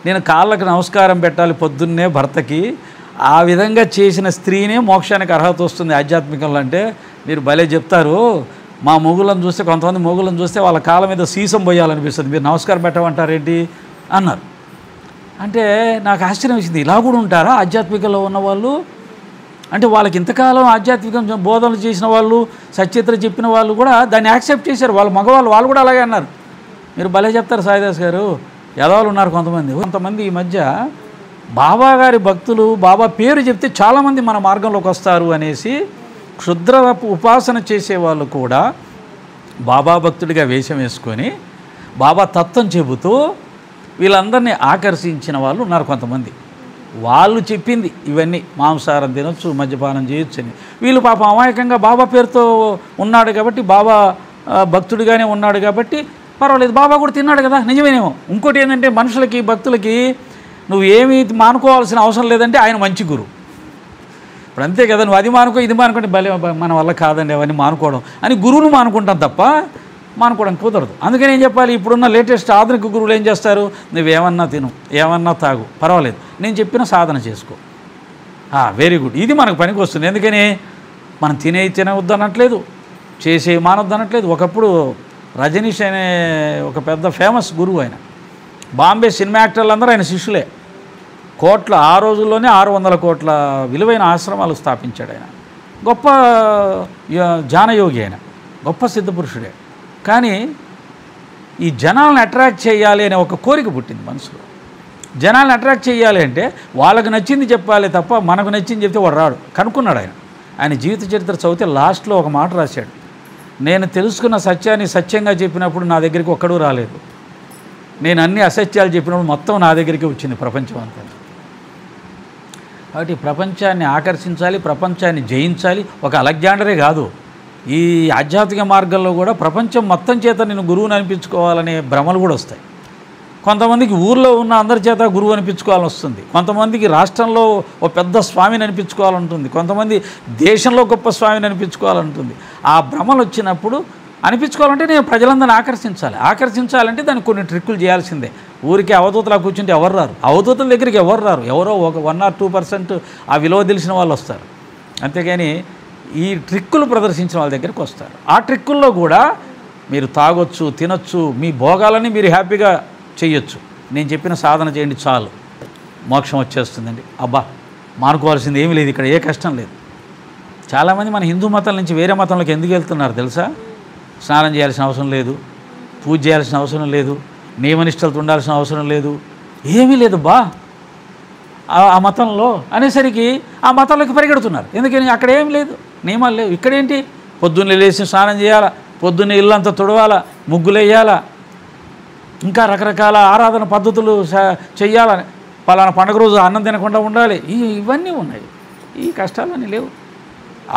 నేను కాళ్ళకి నమస్కారం పెట్టాలి పొద్దున్నే భర్తకి, ఆ విధంగా చేసిన స్త్రీనే మోక్షానికి అర్హత వస్తుంది ఆధ్యాత్మికంలో అంటే మీరు భలే చెప్తారు. మా మొగుళ్ళని చూస్తే, కొంతమంది మొగుళ్ళని చూస్తే వాళ్ళ కాళ్ళ మీద సీసం పోయాలనిపిస్తుంది, మీరు నమస్కారం పెట్టమంటారేంటి అన్నారు. అంటే నాకు ఆశ్చర్యం వేసింది, ఇలా కూడా ఉంటారా ఆధ్యాత్మికంలో ఉన్నవాళ్ళు? అంటే వాళ్ళకి ఇంతకాలం ఆధ్యాత్మికం బోధనలు చేసిన వాళ్ళు, సత్యత చెప్పిన వాళ్ళు కూడా దాన్ని యాక్సెప్ట్ చేశారు. వాళ్ళ మగవాళ్ళు వాళ్ళు కూడా అలాగే అన్నారు. మీరు భలే చెప్తారు సాయిదాస్ గారు. యదవాళ్ళు ఉన్నారు కొంతమంది ఈ మధ్య బాబా గారి భక్తులు, బాబా పేరు చెప్తే చాలామంది మన మార్గంలోకి వస్తారు అనేసి క్షుద్ర ఉపాసన చేసేవాళ్ళు కూడా బాబా భక్తుడిగా వేషం వేసుకొని బాబా తత్వం చెబుతూ వీళ్ళందరినీ ఆకర్షించిన వాళ్ళు ఉన్నారు కొంతమంది. వాళ్ళు చెప్పింది ఇవన్నీ, మాంసాహారం తినొచ్చు, మద్యపానం చేయొచ్చు అని. వీళ్ళు పాపం అమాయకంగా బాబా పేరుతో ఉన్నాడు కాబట్టి, బాబా భక్తుడిగానే ఉన్నాడు కాబట్టి పర్వాలేదు, బాబా కూడా తిన్నాడు కదా, నిజమేనేమో. ఇంకోటి ఏంటంటే మనుషులకి, భక్తులకి నువ్వు ఏమీ మానుకోవాల్సిన అవసరం లేదంటే ఆయన మంచి గురువు. ఇప్పుడు అంతే కదా, నువ్వు అది మానుకో ఇది మానుకోండి, భలే మన వల్ల కాదండి అవన్నీ మానుకోవడం అని గురువును మానుకుంటాం తప్ప మానుకోవడం కుదరదు. అందుకని ఏం చెప్పాలి, ఇప్పుడున్న లేటెస్ట్ ఆధునిక గురువులు ఏం చేస్తారు, నువ్వేమన్నా తిను, ఏమన్నా తాగు, పర్వాలేదు, నేను చెప్పిన సాధన చేసుకో, వెరీ గుడ్, ఇది మనకు పనికి వస్తుంది. ఎందుకని మనం తినవద్దు అనట్లేదు, చేసే మానవద్దు అనట్లేదు. ఒకప్పుడు రజనీష్ అనే ఒక పెద్ద ఫేమస్ గురువు, ఆయన బాంబే సినిమా యాక్టర్లు అందరూ ఆయన శిష్యులే. కోట్ల, ఆ రోజుల్లోనే 600 కోట్ల విలువైన ఆశ్రమాలు స్థాపించాడు ఆయన. గొప్ప ధ్యానయోగి ఆయన, గొప్ప సిద్ధపురుషుడే. కానీ ఈ జనాలను అట్రాక్ట్ చేయాలి అనే ఒక కోరిక పుట్టింది మనసులో. జనాలను అట్రాక్ట్ చేయాలి అంటే వాళ్ళకు నచ్చింది చెప్పాలి తప్ప మనకు నచ్చింది చెప్తే వాడు రాడు. కనుక్కున్నాడు ఆయన జీవిత చరిత్ర చదివితే లాస్ట్లో ఒక మాట రాశాడు, నేను తెలుసుకున్న సత్యాన్ని సత్యంగా చెప్పినప్పుడు నా దగ్గరికి ఒక్కడూ రాలేదు, నేను అన్ని అసత్యాలు చెప్పినప్పుడు మొత్తం నా దగ్గరికి వచ్చింది ప్రపంచం అంతా. కాబట్టి ప్రపంచాన్ని ఆకర్షించాలి, ప్రపంచాన్ని జయించాలి. ఒక అలెగ్జాండరే కాదు, ఈ ఆధ్యాత్మిక మార్గంలో కూడా ప్రపంచం మొత్తం చేత నేను గురువుని అనిపించుకోవాలనే భ్రమలు కూడా వస్తాయి. కొంతమందికి ఊర్లో ఉన్న అందరి చేత గురువు అనిపించుకోవాలని వస్తుంది, కొంతమందికి రాష్ట్రంలో ఒక పెద్ద స్వామిని అనిపించుకోవాలంటుంది, కొంతమంది దేశంలో గొప్ప స్వామిని అనిపించుకోవాలంటుంది. ఆ భ్రమలు వచ్చినప్పుడు అనిపించుకోవాలంటే నేను ప్రజలందరినీ ఆకర్షించాలంటే దానికి కొన్ని ట్రిక్కులు చేయాల్సిందే. ఊరికి అవధూతలా కూర్చుంటే ఎవరు రారు, అవధూతల దగ్గరికి ఎవరు రారు, ఎవరో ఒక 1 or 2% ఆ విలువ తెలిసిన వాళ్ళు వస్తారు. అంతేగాని ఈ ట్రిక్కులు ప్రదర్శించిన వాళ్ళ దగ్గరికి వస్తారు. ఆ ట్రిక్కుల్లో కూడా మీరు తాగొచ్చు, తినొచ్చు, మీ భోగాలని మీరు హ్యాపీగా చేయొచ్చు. నేను చెప్పిన సాధన చేయండి చాలు, మోక్షం వచ్చేస్తుందండి. అబ్బా మానుకోవాల్సింది ఏమీ లేదు, ఇక్కడ ఏ కష్టం లేదు. చాలామంది మన హిందూ మతం నుంచి వేరే మతంలోకి ఎందుకు వెళ్తున్నారు తెలుసా? స్నానం చేయాల్సిన అవసరం లేదు, పూజ చేయాల్సిన అవసరం లేదు, నియమనిష్టలతో ఉండాల్సిన అవసరం లేదు, ఏమీ లేదు బా ఆ మతంలో అనేసరికి ఆ మతంలోకి పరిగెడుతున్నారు. ఎందుకని అక్కడ ఏం లేదు, నియమాలు లేవు. ఇక్కడేంటి, పొద్దున్నే లేచి స్నానం చేయాలా, పొద్దున్నే ఇల్లంతా తుడవాలా, ముగ్గులు వేయాలా, ఇంకా రకరకాల ఆరాధన పద్ధతులు చెయ్యాలని, పలానా పండుగ రోజు అన్నం తినకుండా ఉండాలి, ఇవన్నీ ఉన్నాయి. ఈ కష్టాలన్నీ లేవు.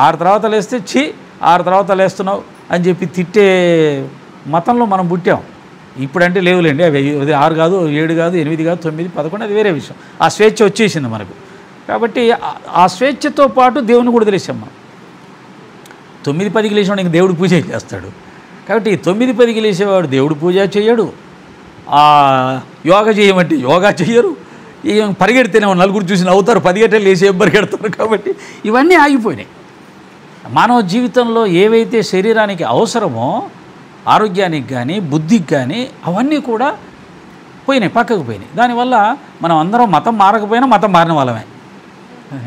6 తర్వాత లేస్తే 6 తర్వాత లేస్తున్నావు అని చెప్పి తిట్టే మతంలో మనం పుట్టాం. ఇప్పుడంటే లేవులేండి, అవి 6 కాదు, 7 కాదు, 8 కాదు, 9, 11 అది వేరే విషయం. ఆ స్వేచ్ఛ వచ్చేసింది మనకు. కాబట్టి ఆ స్వేచ్ఛతో పాటు దేవుని కూడా తెలిసాం మనం. 9-10కి లేచేవాడు ఇంక దేవుడు పూజ చేస్తాడు. కాబట్టి 9-10కి లేచేవాడు దేవుడు పూజ చేయడు, యోగా చేయమంటే యోగా చేయరు, పరిగెడితేనే 4 చూసి నవ్వుతారు, 10 గంటలు లేచి పరిగెడతారు. కాబట్టి ఇవన్నీ ఆగిపోయినాయి. మానవ జీవితంలో ఏవైతే శరీరానికి అవసరమో, ఆరోగ్యానికి కానీ బుద్ధికి కానీ, అవన్నీ కూడా పోయినాయి, పక్కకు పోయినాయి. దానివల్ల మనం అందరం మతం మారకపోయినా మతం మారిన వాళ్ళమే.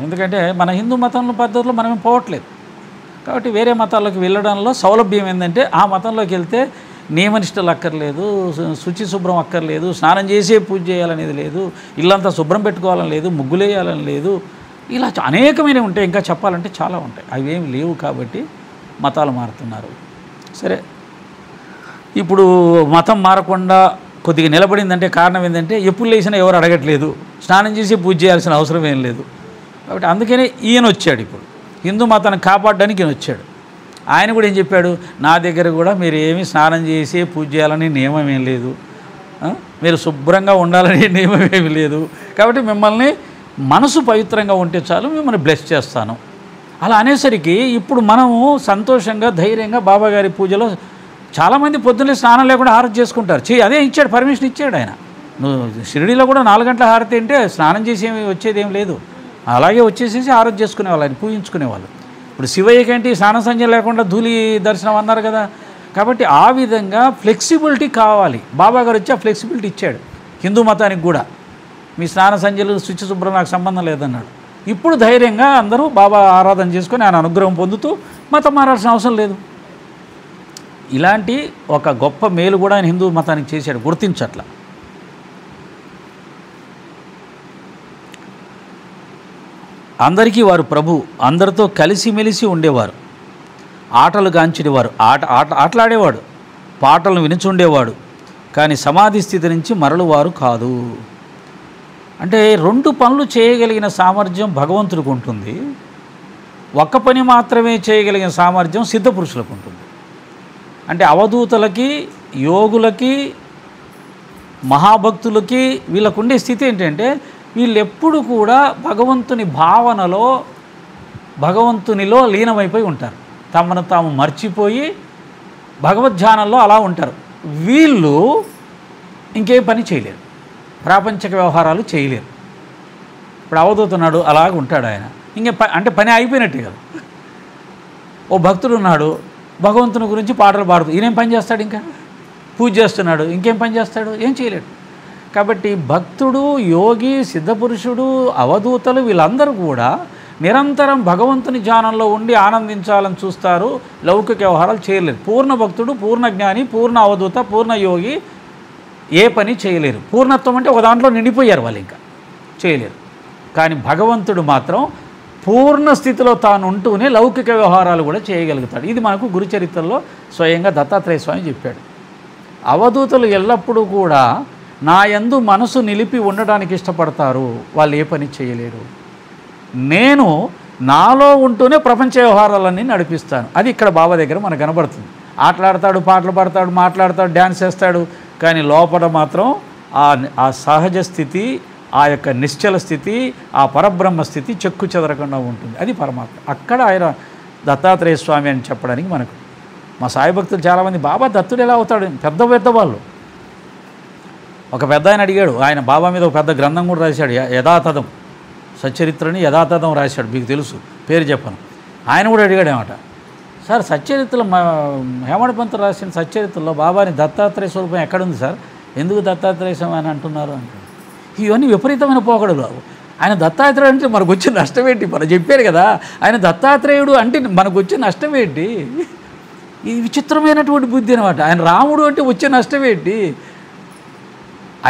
ఎందుకంటే మన హిందూ మతంలో పద్ధతులు మనమేం పోవట్లేదు. కాబట్టి వేరే మతాల్లోకి వెళ్ళడంలో సౌలభ్యం ఏంటంటే, ఆ మతంలోకి వెళ్తే నియమనిష్టలు అక్కర్లేదు, శుచి శుభ్రం అక్కర్లేదు, స్నానం చేసే పూజ చేయాలనేది లేదు, ఇల్లంతా శుభ్రం పెట్టుకోవాలని లేదు, ముగ్గులు వేయాలని లేదు, ఇలా అనేకమైనవి ఉంటాయి. ఇంకా చెప్పాలంటే చాలా ఉంటాయి. అవేమి లేవు కాబట్టి మతాలు మారుతున్నారు. సరే, ఇప్పుడు మతం మారకుండా కొద్దిగా నిలబడిందంటే కారణం ఏంటంటే ఎప్పుడు లేచినా ఎవరు అడగట్లేదు, స్నానం చేసి పూజ చేయాల్సిన అవసరం ఏం లేదు. కాబట్టి అందుకనే ఈయన వచ్చాడు. ఇప్పుడు హిందూ మతాన్ని కాపాడడానికి ఈయన వచ్చాడు. ఆయన కూడా ఏం చెప్పాడు, నా దగ్గర కూడా మీరు ఏమీ స్నానం చేసి పూజ చేయాలని నియమం ఏం లేదు, మీరు శుభ్రంగా ఉండాలని నియమం ఏమీ లేదు, కాబట్టి మిమ్మల్ని మనసు పవిత్రంగా ఉంటే చాలు, మిమ్మల్ని బ్లెస్ చేస్తాను. అలా అనేసరికి ఇప్పుడు మనము సంతోషంగా ధైర్యంగా బాబాగారి పూజలో చాలామంది పొద్దున్నే స్నానం లేకుండా హారతి చేసుకుంటారు. అదే ఇచ్చాడు, పర్మిషన్ ఇచ్చాడు ఆయన. నువ్వు షిరిడీలో కూడా 4 గంటల హారతి అంటే స్నానం చేసి వచ్చేది ఏం లేదు, అలాగే వచ్చేసేసి హారతి చేసుకునేవాళ్ళు, ఆయన పూజించుకునేవాళ్ళు. ఇప్పుడు శివయ్యకేంటి స్నాన సంధ్య లేకుండా ధూళి దర్శనం అన్నారు కదా. కాబట్టి ఆ విధంగా ఫ్లెక్సిబిలిటీ కావాలి. బాబాగారు వచ్చి ఆ ఫ్లెక్సిబిలిటీ ఇచ్చాడు హిందూ మతానికి కూడా. మీ స్నాన సంధ్యలు శుచి శుభ్రం నాకు సంబంధం లేదన్నాడు. ఇప్పుడు ధైర్యంగా అందరూ బాబా ఆరాధన చేసుకొని ఆయన అనుగ్రహం పొందుతూ మతం మారాల్సిన అవసరం లేదు. ఇలాంటి ఒక గొప్ప మేలు కూడా ఆయన హిందూ మతానికి చేశాడు, గుర్తించట్ల. అందరికీ వారు ప్రభు, అందరితో కలిసిమెలిసి ఉండేవారు, ఆటలు గాంచినవారు, ఆటలాడేవాడు, పాటలను వినుచుండేవాడు, కానీ సమాధి స్థితి నుంచి మరలువారు కాదు. అంటే 2 పనులు చేయగలిగిన సామర్థ్యం భగవంతుడికి ఉంటుంది, ఒక్క పని మాత్రమే చేయగలిగిన సామర్థ్యం సిద్ధపురుషులకు ఉంటుంది. అంటే అవధూతలకి, యోగులకి, మహాభక్తులకి వీళ్ళకు ఉండే స్థితి ఏంటంటే వీళ్ళు ఎప్పుడు కూడా భగవంతుని భావనలో, భగవంతునిలో లీనమైపోయి ఉంటారు. తమను తాము మర్చిపోయి భగవద్ధ్యానంలో అలా ఉంటారు. వీళ్ళు ఇంకేం పని చేయలేరు, ప్రాపంచిక వ్యవహారాలు చేయలేరు. ఇప్పుడు అవధూతున్నాడు, అలాగ ఉంటాడు ఆయన. అంటే పని అయిపోయినట్టే కదా. ఓ భక్తుడు ఉన్నాడు, భగవంతుని గురించి పాటలు పాడుతూ ఈయనేం పని చేస్తాడు, ఇంకా పూజ చేస్తున్నాడు, ఇంకేం పని చేస్తాడు, ఏం చేయలేడు. కాబట్టి భక్తుడు, యోగి, సిద్ధపురుషుడు, అవధూతలు వీళ్ళందరూ కూడా నిరంతరం భగవంతుని ధ్యానంలో ఉండి ఆనందించాలని చూస్తారు, లౌకిక వ్యవహారాలు చేయలేరు. పూర్ణ భక్తుడు, పూర్ణ జ్ఞాని, పూర్ణ అవధూత, పూర్ణ యోగి ఏ పని చేయలేరు. పూర్ణత్వం అంటే ఒక దాంట్లో నిండిపోయారు వాళ్ళు, ఇంకా చేయలేరు. కానీ భగవంతుడు మాత్రం పూర్ణ స్థితిలో తాను ఉంటూనే లౌకిక వ్యవహారాలు కూడా చేయగలుగుతాడు. ఇది మనకు గురుచరిత్రలో స్వయంగా దత్తాత్రేయ స్వామి చెప్పాడు. అవధూతలు ఎల్లప్పుడూ కూడా నా యందు మనసు నిలిపి ఉండడానికి ఇష్టపడతారు, వాళ్ళు ఏ పని చేయలేరు. నేను నాలో ఉంటూనే ప్రపంచ వ్యవహారాలన్నీ నడిపిస్తాను. అది ఇక్కడ బాబా దగ్గర మనకు కనబడుతుంది. ఆటలాడతాడు, పాటలు పాడతాడు, మాట్లాడతాడు, డ్యాన్స్ చేస్తాడు, కానీ లోపల మాత్రం ఆ సహజ స్థితి, ఆ యొక్క నిశ్చల స్థితి, ఆ పరబ్రహ్మ స్థితి చెక్కు చెదరకుండా ఉంటుంది. అది పరమాత్మ. అక్కడ ఆయన దత్తాత్రేయ స్వామి అని చెప్పడానికి మనకు మా సాయి భక్తులు చాలామంది బాబా దత్తుడు ఎలా అవుతాడు, పెద్ద పెద్ద వాళ్ళు. ఒక పెద్ద ఆయన అడిగాడు, ఆయన బాబా మీద ఒక పెద్ద గ్రంథం కూడా రాశాడు, యథాతథం, సచ్చరిత్రని యథాతథం రాశాడు, మీకు తెలుసు, పేరు చెప్పను. ఆయన కూడా అడిగాడు ఏమాట, సార్ సచ్చరిత్రలో హేమడ పంతులు రాసిన సచ్చరిత్రలో బాబాని దత్తాత్రేయ స్వరూపం ఎక్కడుంది సార్, ఎందుకు దత్తాత్రేయ స్వామి అని అంటున్నారు అంటే, ఇవన్నీ విపరీతమైన పోకడలు. ఆయన దత్తాత్రేయుడు అంటే మనకు వచ్చే నష్టం ఏంటి, మనం చెప్పారు కదా, ఆయన దత్తాత్రేయుడు అంటే మనకు వచ్చే నష్టం ఏంటి, ఇది విచిత్రమైనటువంటి బుద్ధి అనమాట. ఆయన రాముడు అంటే వచ్చే నష్టం ఏంటి,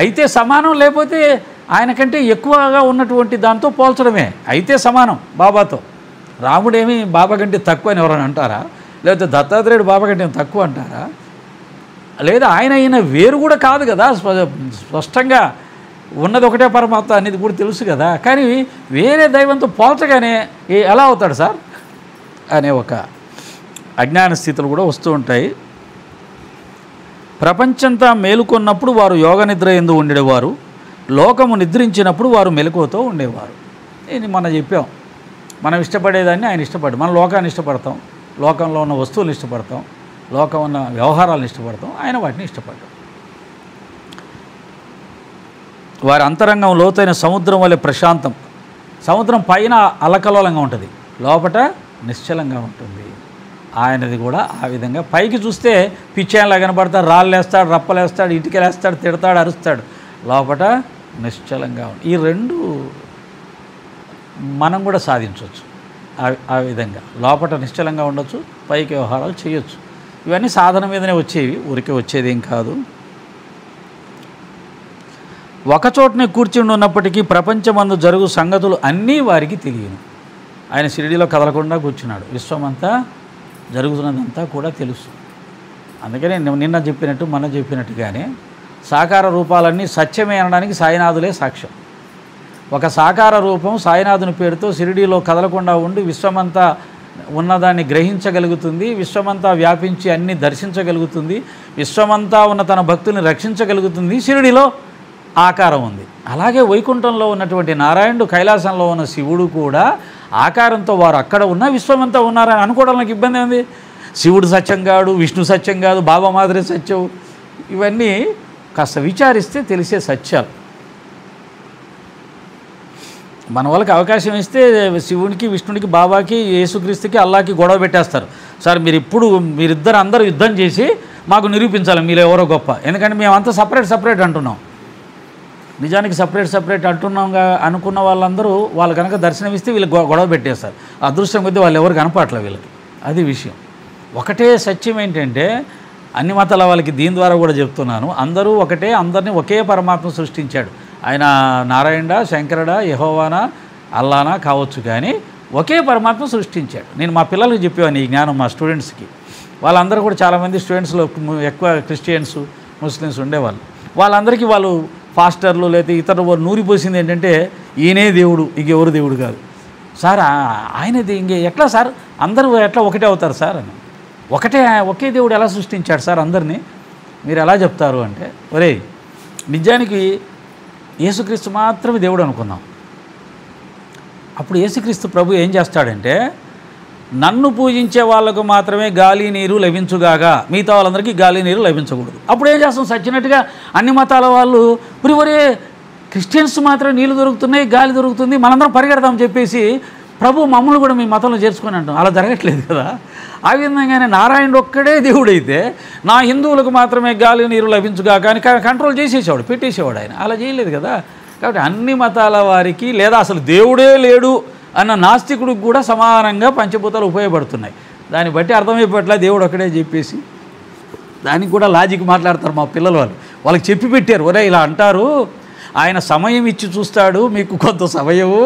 అయితే సమానం, లేకపోతే ఆయన కంటే ఎక్కువగా ఉన్నటువంటి దాంతో పోల్చడమే, అయితే సమానం బాబాతో. రాముడేమి బాబా కంటే తక్కువ అని ఎవరైనా అంటారా, లేకపోతే దత్తాత్రేయుడు బాబా కంటే తక్కువ అంటారా, లేదా ఆయన వేరు కూడా కాదు కదా, స్పష్టంగా ఉన్నది ఒకటే పరమాత్మ అనేది కూడా తెలుసు కదా. కానీ వేరే దైవంతో పోల్చగానే ఎలా అవుతాడు సార్ అనే ఒక అజ్ఞాన స్థితులు కూడా వస్తూ ఉంటాయి. ప్రపంచంతా మేలుకొన్నప్పుడు వారు యోగ నిద్ర ఎందు ఉండేవారు, లోకము నిద్రించినప్పుడు వారు మెలకువతో ఉండేవారు. ఇది మనం చెప్పాం. మనం ఇష్టపడేదాన్ని ఆయన ఇష్టపడ్డాం. మనం లోకాన్ని ఇష్టపడతాం, లోకంలో ఉన్న వస్తువులను ఇష్టపడతాం, లోకం ఉన్న వ్యవహారాలను ఇష్టపడతాం, ఆయన వాటిని ఇష్టపడ్డాం. వారి అంతరంగం లోతైన సముద్రం వలె ప్రశాంతం. సముద్రం పైన అలకలోలంగా ఉంటుంది, లోపట నిశ్చలంగా ఉంటుంది. ఆయనది కూడా ఆ విధంగా. పైకి చూస్తే పిచ్చేలా కనబడతాడు, రాళ్ళు వేస్తాడు, రప్పలేస్తాడు, ఇటుకలేస్తాడు, తిడతాడు, అరుస్తాడు, లోపట నిశ్చలంగా ఉంటుంది. ఈ రెండు మనం కూడా సాధించవచ్చు. ఆ విధంగా లోపట నిశ్చలంగా ఉండొచ్చు, పైకి వ్యవహారాలు చేయొచ్చు. ఇవన్నీ సాధన మీదనే వచ్చేవి, ఊరికే వచ్చేది ఏం కాదు. ఒకచోటనే కూర్చుని ఉన్నప్పటికీ ప్రపంచమందు జరుగు సంగతులు అన్నీ వారికి తెలియను. ఆయన షిరిడీలో కదలకుండా కూర్చున్నాడు, విశ్వమంతా జరుగుతున్నదంతా కూడా తెలుసు. అందుకనే నిన్న చెప్పినట్టు, మనం చెప్పినట్టుగానే సాకార రూపాలన్నీ సత్యమే అనడానికి సాయినాథులే సాక్ష్యం. ఒక సాకార రూపం సాయినాథుని పేరుతో షిరిడీలో కదలకుండా ఉండి విశ్వమంతా ఉన్నదాన్ని గ్రహించగలుగుతుంది, విశ్వమంతా వ్యాపించి అన్ని దర్శించగలుగుతుంది, విశ్వమంతా ఉన్న తన భక్తుల్ని రక్షించగలుగుతుంది. షిరిడీలో ఆకారం ఉంది. అలాగే వైకుంఠంలో ఉన్నటువంటి నారాయణుడు, కైలాసంలో ఉన్న శివుడు కూడా ఆకారంతో వారు అక్కడ ఉన్న విశ్వమంతా ఉన్నారని అనుకోవడానికి ఇబ్బంది ఉంది. శివుడు సత్యం కాడు, విష్ణు సత్యం కాదు, బాబా మాదిరి సత్యం, ఇవన్నీ కాస్త విచారిస్తే తెలిసే సత్యాలు. మన వాళ్ళకి అవకాశం ఇస్తే శివునికి, విష్ణునికి, బాబాకి, యేసుక్రీస్తుకి, అల్లాకి గొడవ పెట్టేస్తారు. సార్ మీరిద్దరు అందరూ యుద్ధం చేసి మాకు నిరూపించాలి మీరు ఎవరో గొప్ప, ఎందుకంటే మేమంతా సపరేట్ అంటున్నాం. నిజానికి సపరేట్ అంటున్నాంగా అనుకున్న వాళ్ళందరూ వాళ్ళు కనుక దర్శనమిస్తే వీళ్ళు గొడవ పెట్టేస్తారు. అదృష్టం కొద్దీ వాళ్ళు ఎవరు కనపడట్లేదు వీళ్ళకి. అది విషయం. ఒకటే సత్యం ఏంటంటే అన్ని మతాల వాళ్ళకి దీని ద్వారా కూడా చెప్తున్నాను, అందరూ ఒకటే, అందరినీ ఒకే పరమాత్మ సృష్టించాడు. ఆయన నారాయణ, శంకరుడా, యెహోవానా, అల్లానా కావచ్చు, కానీ ఒకే పరమాత్మ సృష్టించాడు. నేను మా పిల్లలకి చెప్పేవాడిని ఈ జ్ఞానం మా స్టూడెంట్స్కి. వాళ్ళందరూ కూడా చాలామంది స్టూడెంట్స్లో ఎక్కువ క్రిస్టియన్స్, ముస్లిమ్స్ ఉండేవాళ్ళు. వాళ్ళందరికీ వాళ్ళు ఫాస్టర్లు లేదా ఇతరులు నూరిపోసింది ఏంటంటే ఈయనే దేవుడు, ఇంకెవరు దేవుడు కాదు సార్, ఆయనది ఇంకే ఎట్లా సార్, అందరూ ఎట్లా ఒకటే అవుతారు సార్ అని. ఒకే దేవుడు ఎలా సృష్టించాడు సార్ అందరినీ, మీరు ఎలా చెప్తారు అంటే, ఒరే నిజానికి యేసుక్రీస్తు మాత్రమే దేవుడు అనుకుందాం. అప్పుడు యేసుక్రీస్తు ప్రభు ఏం చేస్తాడంటే, నన్ను పూజించే వాళ్ళకు మాత్రమే గాలి నీరు లభించుగాగా, మిగతా వాళ్ళందరికీ గాలి నీరు లభించకూడదు. అప్పుడు ఏం చేస్తాం, సచ్చినట్టుగా అన్ని మతాల వాళ్ళు ఒరే క్రిస్టియన్స్ మాత్రం నీళ్ళు దొరుకుతున్నాయి, గాలి దొరుకుతుంది, మనందరం పరిగెడదాం చెప్పేసి ప్రభు మమ్మల్ని కూడా మీ మతంలో చేర్చుకొని అంటాం. అలా జరగట్లేదు కదా. ఆ విధంగానే నారాయణుడు ఒక్కడే దేవుడైతే నా హిందువులకు మాత్రమే గాలి నీరు లభించుగా కానీ కంట్రోల్ చేసేసేవాడు, పెట్టేసేవాడు. ఆయన అలా చేయలేదు కదా. కాబట్టి అన్ని మతాల వారికి లేదా అసలు దేవుడే లేడు అన్న నాస్తికుడికి కూడా సమానంగా పంచభూతాలు ఉపయోగపడుతున్నాయి. దాన్ని బట్టి అర్థమైపోట్లా దేవుడు ఒక్కడే చెప్పేసి దానికి కూడా లాజిక్ మాట్లాడతారు మా పిల్లలు. వాళ్ళకి చెప్పి పెట్టారు, ఒరే ఇలా అంటారు, ఆయన సమయం ఇచ్చి చూస్తాడు, మీకు కొంత సమయము,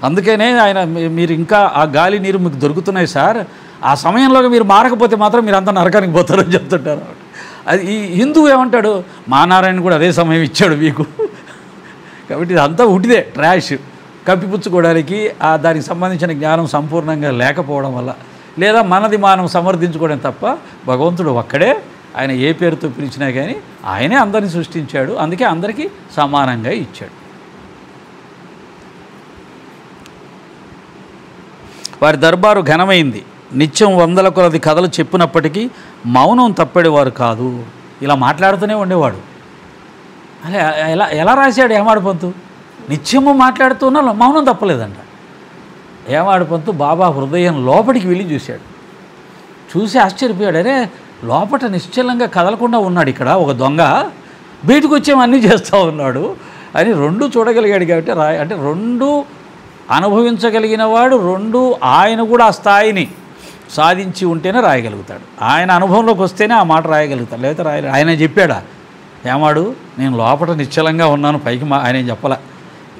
అందుకనే ఆయన మీరు ఇంకా ఆ గాలి నీరు మీకు దొరుకుతున్నాయి సార్, ఆ సమయంలో మీరు మారకపోతే మాత్రం మీరు అంతా నరకానికి పోతారని చెప్తుంటారు. అది ఈ హిందువు ఏమంటాడు, మా నారాయణ కూడా అదే సమయం ఇచ్చాడు మీకు. కాబట్టి ఇదంతా ఉటిదే, ట్రాష్, కప్పిపుచ్చుకోవడానికి దానికి సంబంధించిన జ్ఞానం సంపూర్ణంగా లేకపోవడం వల్ల, లేదా మనది మనం సమర్థించుకోవడం తప్ప భగవంతుడు ఒక్కడే, ఆయన ఏ పేరుతో పిలిచినా కానీ ఆయనే అందరినీ సృష్టించాడు, అందుకే అందరికీ సమానంగా ఇచ్చాడు. వారి దర్బారు ఘనమైంది, నిత్యం వందల కొలది కథలు చెప్పినప్పటికీ మౌనం తప్పేవారు కాదు. ఇలా మాట్లాడుతూనే ఉండేవాడు. అలా ఎలా రాశాడు ఏమాడు పంతు, నిత్యము మాట్లాడుతున్నా మౌనం తప్పలేదంట. ఏమాడు పంతు బాబా హృదయం లోపలికి వెళ్ళి చూశాడు. చూసి ఆశ్చర్యపోయాడు, అరే లోపల నిశ్చలంగా కదలకుండా ఉన్నాడు ఇక్కడ ఒక దొంగ, బయటకు వచ్చేవన్నీ చేస్తూ ఉన్నాడు అని రెండు చూడగలిగాడు. కాబట్టి అంటే రెండు అనుభవించగలిగిన వాడు, రెండు ఆయన కూడా ఆ స్థాయిని సాధించి ఉంటేనే రాయగలుగుతాడు. ఆయన అనుభవంలోకి వస్తేనే ఆ మాట రాయగలుగుతాడు, లేకపోతే రాయలేదు. ఆయన చెప్పాడా ఏమాడు, నేను లోపల నిశ్చలంగా ఉన్నాను, పైకి ఆయన ఏం చెప్పాల,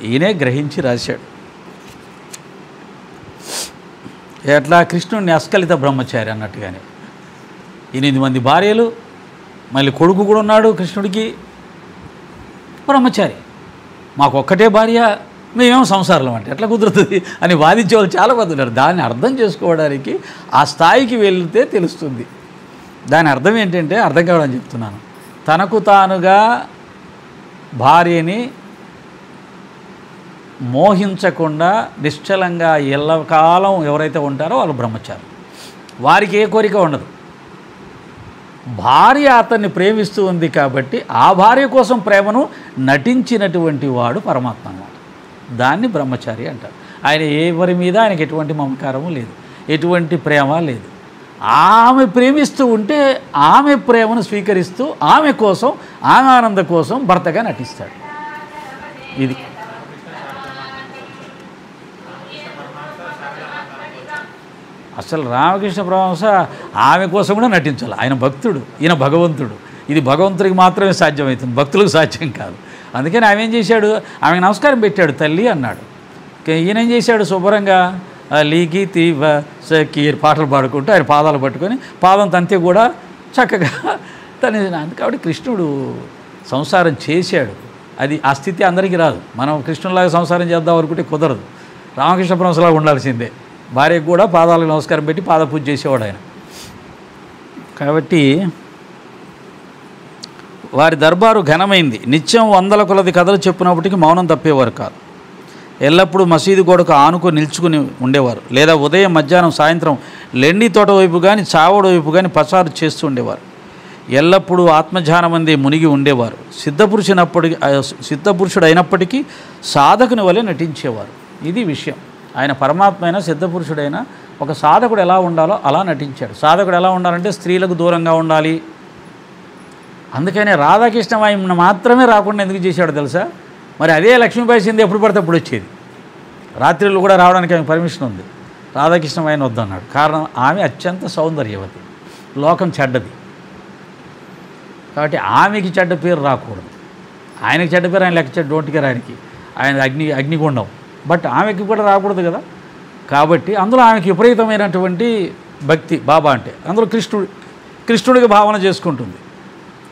ఈయనే గ్రహించి రాశాడు. ఎట్లా కృష్ణుడిని అస్కలిత బ్రహ్మచారి అన్నట్టుగానే 8 మంది భార్యలు, మళ్ళీ కొడుకు కూడా ఉన్నాడు కృష్ణుడికి, బ్రహ్మచారి. మాకు ఒక్కటే భార్య, మేమేమో సంసారం అంటే ఎట్లా కుదురుతుంది అని వాదించే వాళ్ళు చాలామంది ఉన్నారు. దాన్ని అర్థం చేసుకోవడానికి ఆ స్థాయికి వెళ్తే తెలుస్తుంది. దాని అర్థం ఏంటంటే, అర్థం కావడం చెప్తున్నాను, తనకు తానుగా భార్యని మోహించకుండా నిశ్చలంగా ఎల్లకాలం ఎవరైతే ఉంటారో వాళ్ళు బ్రహ్మచారి. వారికి ఏ కోరిక ఉండదు. భార్య అతన్ని ప్రేమిస్తూ ఉంది కాబట్టి ఆ భార్య కోసం ప్రేమను నటించినటువంటి వాడు పరమాత్మ అన్నమాట. దాన్ని బ్రహ్మచారి అంటారు. ఆయన ఎవరి మీద ఆయనకి ఎటువంటి మమకారము లేదు, ఎటువంటి ప్రేమ లేదు. ఆమె ప్రేమిస్తూ ఉంటే ఆమె ప్రేమను స్వీకరిస్తూ ఆమె కోసం, ఆమె ఆనందం కోసం భర్తగా నటిస్తాడు. ఇది అసలు రామకృష్ణ పరమహంస ఆమె కోసం కూడా నటించాలి. ఆయన భక్తుడు, ఈయన భగవంతుడు. ఇది భగవంతుడికి మాత్రమే సాధ్యమవుతుంది, భక్తులకు సాధ్యం కాదు. అందుకని ఆమె ఏం చేశాడు, ఆమెకు నమస్కారం పెట్టాడు, తల్లి అన్నాడు. ఈయన ఏం చేశాడు, శుభ్రంగా లీకి తీవ సకీర్ పాటలు పాడుకుంటూ ఆయన పాదాలు పట్టుకొని పాదం తంతే కూడా చక్కగా తన. కాబట్టి కృష్ణుడు సంసారం చేశాడు. అది ఆ స్థితి అందరికీ రాదు. మనం కృష్ణులాగా సంసారం చేద్దాం అనుకుంటే కుదరదు. రామకృష్ణ పరమహంసలాగా ఉండాల్సిందే. భార్యకు కూడా పాదాలకు నమస్కారం పెట్టి పాద పూజ చేసేవాడు ఆయన. కాబట్టి వారి దర్బారు ఘనమైంది. నిత్యం వందల కొలది కథలు చెప్పినప్పటికీ మౌనం తప్పేవారు కాదు. ఎల్లప్పుడూ మసీదు గోడకు ఆనుకొని నిల్చుకుని ఉండేవారు. లేదా ఉదయం, మధ్యాహ్నం, సాయంత్రం లెండి తోట వైపు కానీ చావడ వైపు కానీ పచారు చేస్తూ ఉండేవారు. ఎల్లప్పుడూ ఆత్మధ్యానమందే మునిగి ఉండేవారు. సిద్ధపురుషుడు అయినప్పటికీ సాధకుని వలె నటించేవారు. ఇది విషయం. ఆయన పరమాత్మ అయినా సిద్ధపురుషుడైనా ఒక సాధకుడు ఎలా ఉండాలో అలా నటించాడు. సాధకుడు ఎలా ఉండాలంటే స్త్రీలకు దూరంగా ఉండాలి. అందుకనే రాధాకృష్ణమయం మాత్రమే రాకుండా ఎందుకు చేశాడో తెలుసా? మరి అదే లక్ష్మీబాయి సింధు ఎప్పుడు పడితే అప్పుడు వచ్చేది. రాత్రిళ్ళు కూడా రావడానికి ఆమె పర్మిషన్ ఉంది. రాధాకృష్ణమయం వద్దన్నాడు. కారణం ఆమె అత్యంత సౌందర్యవతి, లోకం చెడ్డది. కాబట్టి ఆమెకి చెడ్డ పేరు రాకూడదు. ఆయనకి చెడ్డ పేరు ఆయన లెక్క డోంట్ కేర్. ఆయన అగ్నిగుండం. బట్ ఆమెకి కూడా రాకూడదు కదా. కాబట్టి అందులో ఆమెకి విపరీతమైనటువంటి భక్తి. బాబా అంటే అందులో కృష్ణుడికి భావన చేసుకుంటుంది.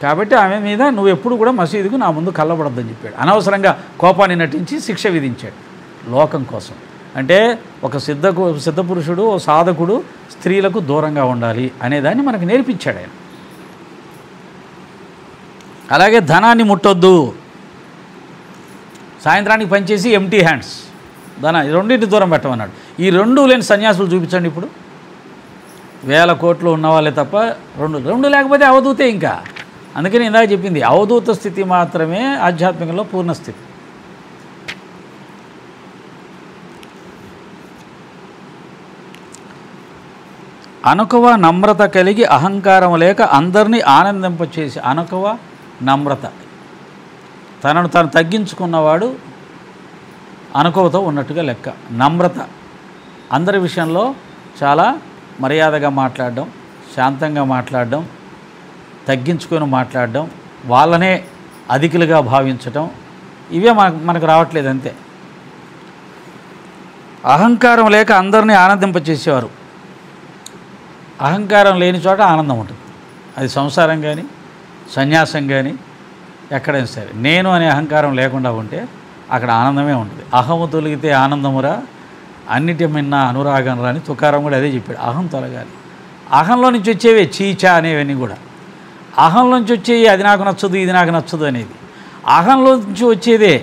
కాబట్టి ఆమె మీద నువ్వు ఎప్పుడు కూడా మసీదుకు నా ముందు కళ్ళబడద్దని చెప్పాడు. అనవసరంగా కోపాన్ని నటించి శిక్ష విధించాడు లోకం కోసం. అంటే ఒక సిద్ధపురుషుడు, ఓ సాధకుడు స్త్రీలకు దూరంగా ఉండాలి అనేదాన్ని మనకు నేర్పించాడు ఆయన. అలాగే ధనాన్ని ముట్టొద్దు. సాయంత్రానికి పనిచేసి ఎంటీ హ్యాండ్స్, రెండింటి దూరం పెట్టమన్నాడు. ఈ రెండు లేని సన్యాసులు చూపించండి. ఇప్పుడు 1000 కోట్లు ఉన్నవాళ్ళే తప్ప రెండు లేకపోతే అవధూతే. ఇంకా అందుకని ఇందాక చెప్పింది, అవధూత స్థితి మాత్రమే ఆధ్యాత్మికంలో పూర్ణస్థితి. అనుకవ నమ్రత కలిగి అహంకారం లేక అందరినీ ఆనందింపచేసి. అనుకవ నమ్రత, తనను తాను తగ్గించుకున్నవాడు అనుకవతో ఉన్నట్టుగా లెక్క. నమ్రత, అందరి విషయంలో చాలా మర్యాదగా మాట్లాడడం, శాంతంగా మాట్లాడడం, తగ్గించుకొని మాట్లాడడం, వాళ్ళనే అధికులుగా భావించటం, ఇవే మనకు రావట్లేదు అంతే. అహంకారం లేక అందరినీ ఆనందింపచేసేవారు. అహంకారం లేని చోట ఆనందం ఉంటుంది. అది సంసారం కానీ సన్యాసం కానీ ఎక్కడైనా సరే. నేను అనే అహంకారం లేకుండా ఉంటే అక్కడ ఆనందమే ఉంటుంది. అహము తొలగితే ఆనందమురా, అన్నిటి మిన్న అనురాగం రా అని తుకారం కూడా అదే చెప్పాడు. అహం తొలగాలి. అహంలో నుంచి వచ్చేవే చీచా అనేవన్నీ కూడా. అహంలో నుంచి వచ్చేవి అది నాకు నచ్చదు, ఇది నాకు నచ్చదు అనేది. అహంలో నుంచి వచ్చేదే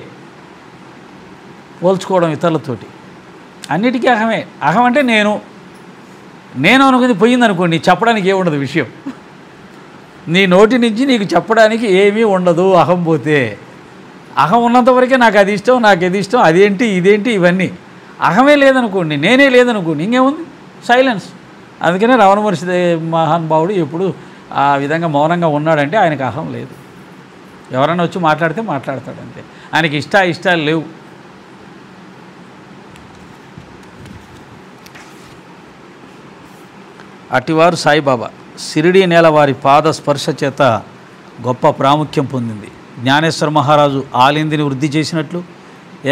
పోల్చుకోవడం ఇతరులతోటి. అన్నిటికీ అహమే. అహం అంటే నేను అనుకుని పోయిందనుకోండి, చెప్పడానికి ఏముండదు విషయం. నీ నోటి నుంచి నీకు చెప్పడానికి ఏమీ ఉండదు అహం పోతే. అహం ఉన్నంతవరకే నాకు అది ఇష్టం, నాకు ఇది ఇష్టం, అదేంటి ఇదేంటి ఇవన్నీ. అహమే లేదనుకోండి, నేనే లేదనుకోండి, ఇంకేముంది? సైలెన్స్. అందుకనే రమణ మహర్షి మహానుభావుడు ఎప్పుడు ఆ విధంగా మౌనంగా ఉన్నాడంటే ఆయనకు అహం లేదు. ఎవరైనా వచ్చి మాట్లాడితే మాట్లాడతాడంతే. ఆయనకి ఇష్టాలు లేవు. అటివారు సాయిబాబా. షిరిడీ నేల వారి పాద స్పర్శ చేత గొప్ప ప్రాముఖ్యం పొందింది. జ్ఞానేశ్వర మహారాజు ఆలిందిని వృద్ధి చేసినట్లు,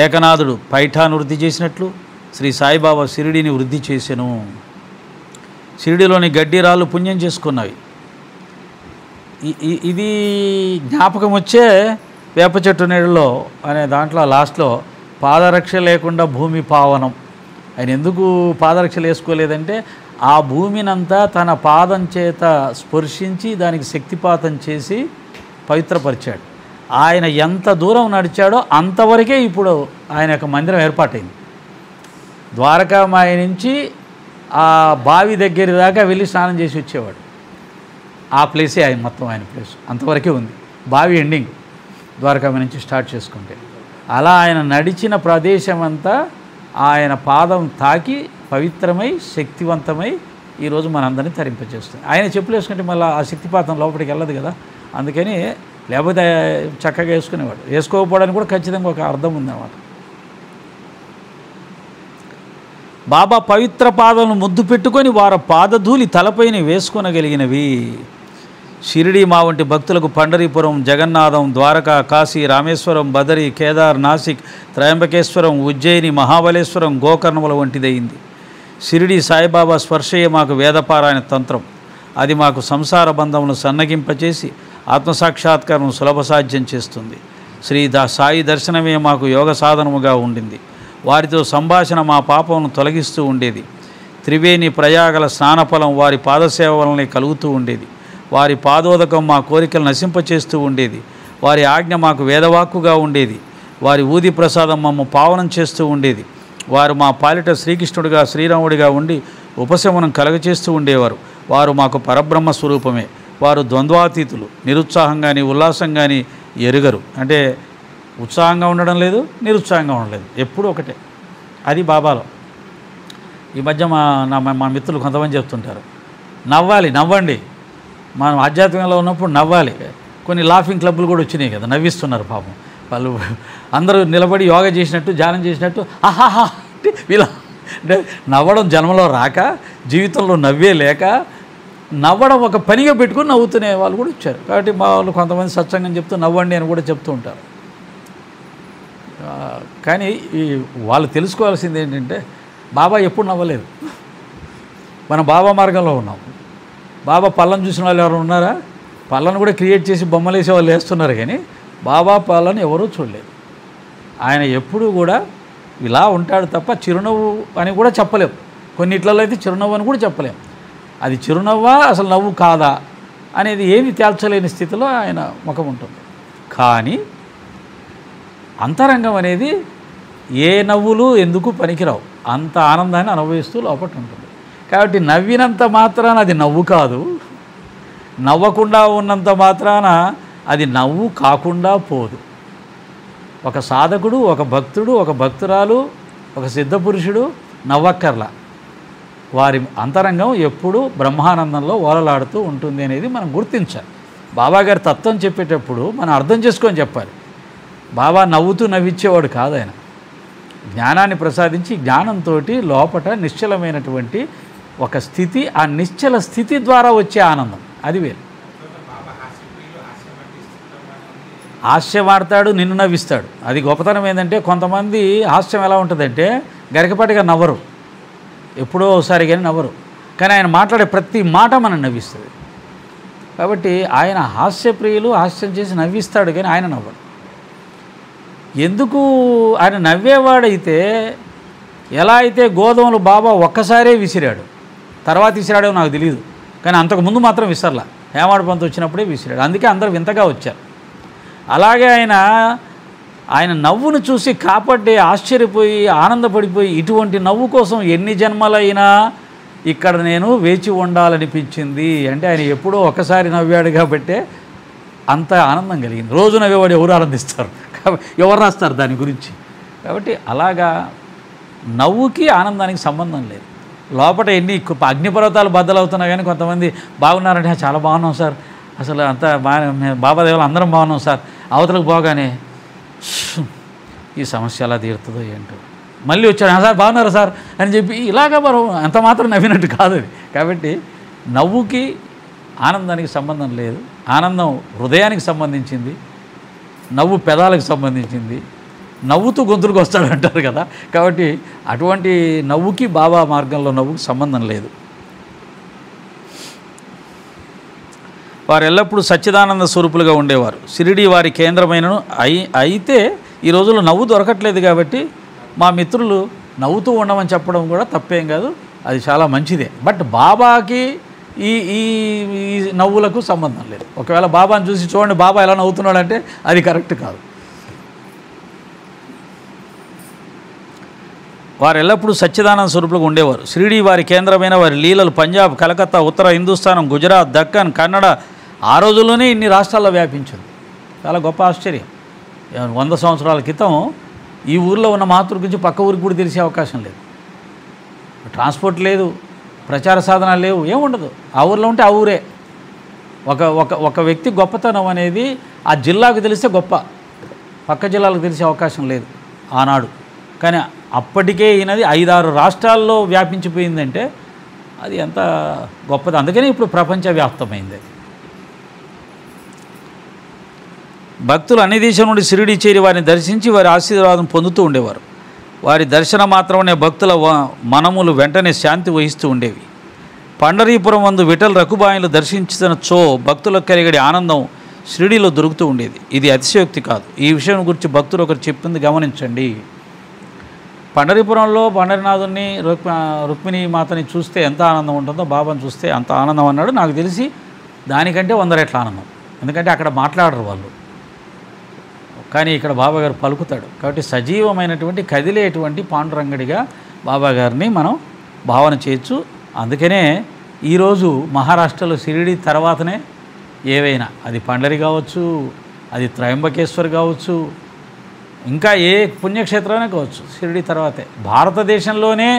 ఏకనాథుడు పైఠాను వృద్ధి చేసినట్లు శ్రీ సాయిబాబా షిరిడీని వృద్ధి చేసెను. షిరిడీలోని గడ్డిరాళ్ళు పుణ్యం చేసుకున్నవి. ఇది జ్ఞాపకం వచ్చే వేప చెట్టు నీళ్ళలో అనే దాంట్లో లాస్ట్లో పాదరక్ష లేకుండా భూమి పావనం. ఆయన ఎందుకు పాదరక్షలు వేసుకోలేదంటే ఆ భూమినంతా తన పాదం చేత స్పర్శించి దానికి శక్తిపాతం చేసి పవిత్రపరిచాడు. ఆయన ఎంత దూరం నడిచాడో అంతవరకే ఇప్పుడు ఆయన యొక్క మందిరం ఏర్పాటైంది. ద్వారకామాయి నుంచి ఆ బావి దగ్గర దాకా వెళ్ళి స్నానం చేసి వచ్చేవాడు. ఆ ప్లేసే ఆయన మొత్తం ఆయన ప్లేస్ అంతవరకే ఉంది. బావి ఎండింగ్ ద్వారకామాయి నుంచి స్టార్ట్ చేసుకుంటే అలా ఆయన నడిచిన ప్రదేశం అంతా ఆయన పాదం తాకి పవిత్రమై శక్తివంతమై ఈరోజు మనందరినీ తరింపచేస్తుంది. ఆయన చెప్పులు వేసుకుంటే మళ్ళీ ఆ శక్తిపాతం లోపలికి వెళ్ళదు కదా. అందుకని లేకపోతే చక్కగా వేసుకునేవాడు. వేసుకోకపోవడానికి కూడా ఖచ్చితంగా ఒక అర్థం ఉందన్నమాట. బాబా పవిత్ర పాదములను ముద్దు పెట్టుకొని వారి పాదధూళి తలపైన వేసుకొనగలిగినవి. షిరిడీ మా వంటి భక్తులకు పండరీపురం, జగన్నాథం, ద్వారకా, కాశీ, రామేశ్వరం, బదరి, కేదార్, నాసిక్, త్రయంబకేశ్వరం, ఉజ్జయిని, మహాబలేశ్వరం, గోకర్ణముల వంటిదయింది. షిరిడీ సాయిబాబా స్పర్శయే మాకు వేదపారాయణ తంత్రం. అది మాకు సంసార బంధమును సన్నగింపచేసి ఆత్మసాక్షాత్కారం సులభ సాధ్యం చేస్తుంది. సాయి దర్శనమే మాకు యోగ సాధనముగా ఉండింది. వారితో సంభాషణ మా పాపమును తొలగిస్తూ ఉండేది. త్రివేణి ప్రయాగల స్నానఫలం వారి పాదసేవ వలనే కలుగుతూ ఉండేది. వారి పాదోదకం మా కోరికలు నశింపచేస్తూ ఉండేది. వారి ఆజ్ఞ మాకు వేదవాక్కుగా ఉండేది. వారి ఊది ప్రసాదం మమ్మ పావనం చేస్తూ ఉండేది. వారు మా పాలిట శ్రీకృష్ణుడిగా శ్రీరాముడిగా ఉండి ఉపశమనం కలగచేస్తూ ఉండేవారు. వారు మాకు పరబ్రహ్మ స్వరూపమే. వారు ద్వంద్వాతీతులు. నిరుత్సాహం కానీ ఉల్లాసం కానీ ఎరుగరు. అంటే ఉత్సాహంగా ఉండడం లేదు, నిరుత్సాహంగా ఉండలేదు, ఎప్పుడూ ఒకటే. అది బాబాలో. ఈ మధ్య మా మిత్రులు కొంతమంది చెప్తుంటారు, నవ్వండి. మనం ఆధ్యాత్మికంలో ఉన్నప్పుడు నవ్వాలి. కొన్ని లాఫింగ్ క్లబ్లు కూడా వచ్చినాయి కదా, నవ్విస్తున్నారు పాపం వాళ్ళు. అందరూ నిలబడి యోగా చేసినట్టు, ధ్యానం చేసినట్టు ఆహాహా ఇలా అంటే నవ్వడం జన్మలో రాక, జీవితంలో నవ్వే లేక, నవ్వడం ఒక పనిగా పెట్టుకుని నవ్వుతునే వాళ్ళు కూడా ఇచ్చారు. కాబట్టి మా వాళ్ళు కొంతమంది సత్సంగం చెప్తూ నవ్వండి అని కూడా చెప్తూ ఉంటారు. కానీ వాళ్ళు తెలుసుకోవాల్సింది ఏంటంటే, బాబా ఎప్పుడు నవ్వలేదు. మనం బాబా మార్గంలో ఉన్నాం. బాబా పళ్ళను చూసిన వాళ్ళు ఎవరు ఉన్నారా? పళ్ళను కూడా క్రియేట్ చేసి బొమ్మలు వేసే వాళ్ళు వేస్తున్నారు, కానీ బాబా పళ్ళను ఎవరూ చూడలేదు. ఆయన ఎప్పుడూ కూడా ఇలా ఉంటాడు తప్ప చిరునవ్వు అని కూడా చెప్పలేం. కొన్నిట్లలో అయితే చిరునవ్వు అని కూడా చెప్పలేం. అది చిరునవ్వా అసలు నవ్వు కాదా అనేది ఏమి తేల్చలేని స్థితిలో ఆయన ముఖం ఉంటుంది. కానీ అంతరంగం అనేది ఏ నవ్వులు ఎందుకు పనికిరావు, అంత ఆనందాన్ని అనుభవిస్తూ లోపల ఉంటుంది. కాబట్టి నవ్వినంత మాత్రాన అది నవ్వు కాదు, నవ్వకుండా ఉన్నంత మాత్రాన అది నవ్వు కాకుండా పోదు. ఒక సాధకుడు, ఒక భక్తుడు, ఒక భక్తురాలు, ఒక సిద్ధపురుషుడు నవ్వక్కర్లా. వారి అంతరంగం ఎప్పుడూ బ్రహ్మానందంలో ఓలలాడుతూ ఉంటుంది అనేది మనం గుర్తించాలి. బాబాగారి తత్వం చెప్పేటప్పుడు మనం అర్థం చేసుకొని చెప్పాలి. బాబా నవ్వుతూ నవ్వించేవాడు కాదు. ఆయన జ్ఞానాన్ని ప్రసాదించి జ్ఞానంతో లోపట నిశ్చలమైనటువంటి ఒక స్థితి, ఆ నిశ్చల స్థితి ద్వారా వచ్చే ఆనందం అది వేరు. హాస్యమాడతాడు, నిన్ను నవ్విస్తాడు. అది గొప్పతనం ఏంటంటే, కొంతమంది హాస్యం ఎలా ఉంటుందంటే గరికపాటిగా నవ్వరు, ఎప్పుడో ఒకసారి కానీ నవ్వరు, కానీ ఆయన మాట్లాడే ప్రతి మాట మనం నవ్విస్తుంది. కాబట్టి ఆయన హాస్యప్రియులు, హాస్యం చేసి నవ్విస్తాడు, కానీ ఆయన నవ్వడు. ఎందుకు? ఆయన నవ్వేవాడైతే, ఎలా అయితే గోధుమలు బాబా ఒక్కసారే విసిరాడు, తర్వాత విసిరాడో నాకు తెలియదు, కానీ అంతకుముందు మాత్రం విసరలా. హేమాడు పంతు వచ్చినప్పుడే విసిరాడు, అందుకే అందరూ వింతగా వచ్చారు. అలాగే ఆయన నవ్వును చూసి కాపాడి ఆశ్చర్యపోయి ఆనందపడిపోయి, ఇటువంటి నవ్వు కోసం ఎన్ని జన్మలైనా ఇక్కడ నేను వేచి ఉండాలనిపించింది అంటే, ఆయన ఎప్పుడో ఒకసారి నవ్వాడు కాబట్టే అంత ఆనందం కలిగింది. రోజు నవ్వేవాడు ఎవరు ఆనందిస్తారు, ఎవరు రాస్తారు దాని గురించి? కాబట్టి అలాగా నవ్వుకి ఆనందానికి సంబంధం లేదు. లోపల ఎన్ని అగ్నిపర్వతాలు బద్దలవుతున్నా కానీ కొంతమంది బాగున్నారంటే చాలా బాగున్నాం సార్, అసలు అంతా బాబా దేవులు అందరం బాగున్నాం సార్, అవతలకు పోగానే ఈ సమస్య ఎలా తీరుతుందో ఏంటో, మళ్ళీ వచ్చాడు సార్ బాగున్నారా సార్ అని చెప్పి ఇలాగా మనం అంత మాత్రం నవ్వినట్టు కాదు అది. కాబట్టి నవ్వుకి ఆనందానికి సంబంధం లేదు. ఆనందం హృదయానికి సంబంధించింది, నవ్వు పెదాలకు సంబంధించింది. నవ్వుతూ గొంతులకు వస్తాడు అంటారు కదా, కాబట్టి అటువంటి నవ్వుకి బాబా మార్గంలో నవ్వుకి సంబంధం లేదు. వారు ఎల్లప్పుడూ సచ్చిదానంద స్వరూపులుగా ఉండేవారు. షిరిడీ వారి కేంద్రమైనను అయితే ఈ రోజుల్లో నవ్వు దొరకట్లేదు కాబట్టి మా మిత్రులు నవ్వుతూ ఉండమని చెప్పడం కూడా తప్పేం కాదు, అది చాలా మంచిదే. బట్ బాబాకి ఈ ఈ నవ్వులకు సంబంధం లేదు. ఒకవేళ బాబాని చూసి చూడండి బాబా ఎలా నవ్వుతున్నాడంటే అది కరెక్ట్ కాదు. వారు ఎల్లప్పుడూ సచ్చిదానంద స్వరూపులుగా ఉండేవారు. షిరిడీ వారి కేంద్రమైన వారి లీలలు పంజాబ్, కలకత్తా, ఉత్తర హిందుస్థానం, గుజరాత్, దక్కన్, కన్నడ ఆ రోజుల్లోనే ఇన్ని రాష్ట్రాల్లో వ్యాపించింది. చాలా గొప్ప ఆశ్చర్యం. 100 సంవత్సరాల క్రితం ఈ ఊరిలో ఉన్న మహాత్ముల గురించి పక్క ఊరికి కూడా తెలిసే అవకాశం లేదు. ట్రాన్స్పోర్ట్ లేదు, ప్రచార సాధనాలు లేవు, ఏముండదు. ఆ ఊరిలో ఉంటే ఆ ఊరే. ఒక వ్యక్తి గొప్పతనం అనేది ఆ జిల్లాకు తెలిస్తే గొప్ప, పక్క జిల్లాలకు తెలిసే అవకాశం లేదు ఆనాడు. కానీ అప్పటికే ఈయనది 5-6 రాష్ట్రాల్లో వ్యాపించిపోయిందంటే అది ఎంత గొప్పది. అందుకనే ఇప్పుడు ప్రపంచవ్యాప్తమైంది. భక్తులు అన్ని దేశం నుండి షిరిడీ చేరి వారిని దర్శించి వారి ఆశీర్వాదం పొందుతూ ఉండేవారు. వారి దర్శనం మాత్రమే భక్తుల మనములు వెంటనే శాంతి వహిస్తూ ఉండేవి. పండరీపురం వందు విఠల్ రకుబాయిలు దర్శించిన చో భక్తులకు కలిగడి ఆనందం షిరిడీలో దొరుకుతూ ఉండేది. ఇది అతిశయోక్తి కాదు. ఈ విషయం గురించి భక్తులు ఒకరు చెప్పింది గమనించండి. పండరీపురంలో పండరీనాథుని రుక్మిణీ మాతని చూస్తే ఎంత ఆనందం ఉంటుందో బాబాని చూస్తే అంత ఆనందం అన్నాడు. నాకు తెలిసి దానికంటే 100 రెట్ల ఆనందం. ఎందుకంటే అక్కడ మాట్లాడరు వాళ్ళు, కానీ ఇక్కడ బాబాగారు పలుకుతాడు. కాబట్టి సజీవమైనటువంటి కదిలేటువంటి పాండురంగడిగా బాబాగారిని మనం భావన చేయొచ్చు. అందుకనే ఈరోజు మహారాష్ట్రలో షిరిడి తర్వాతనే ఏవైనా, అది పండరి కావచ్చు, అది త్రయంబకేశ్వర్ కావచ్చు, ఇంకా ఏ పుణ్యక్షేత్రమే కావచ్చు, షిరిడి తర్వాతే. భారతదేశంలోనే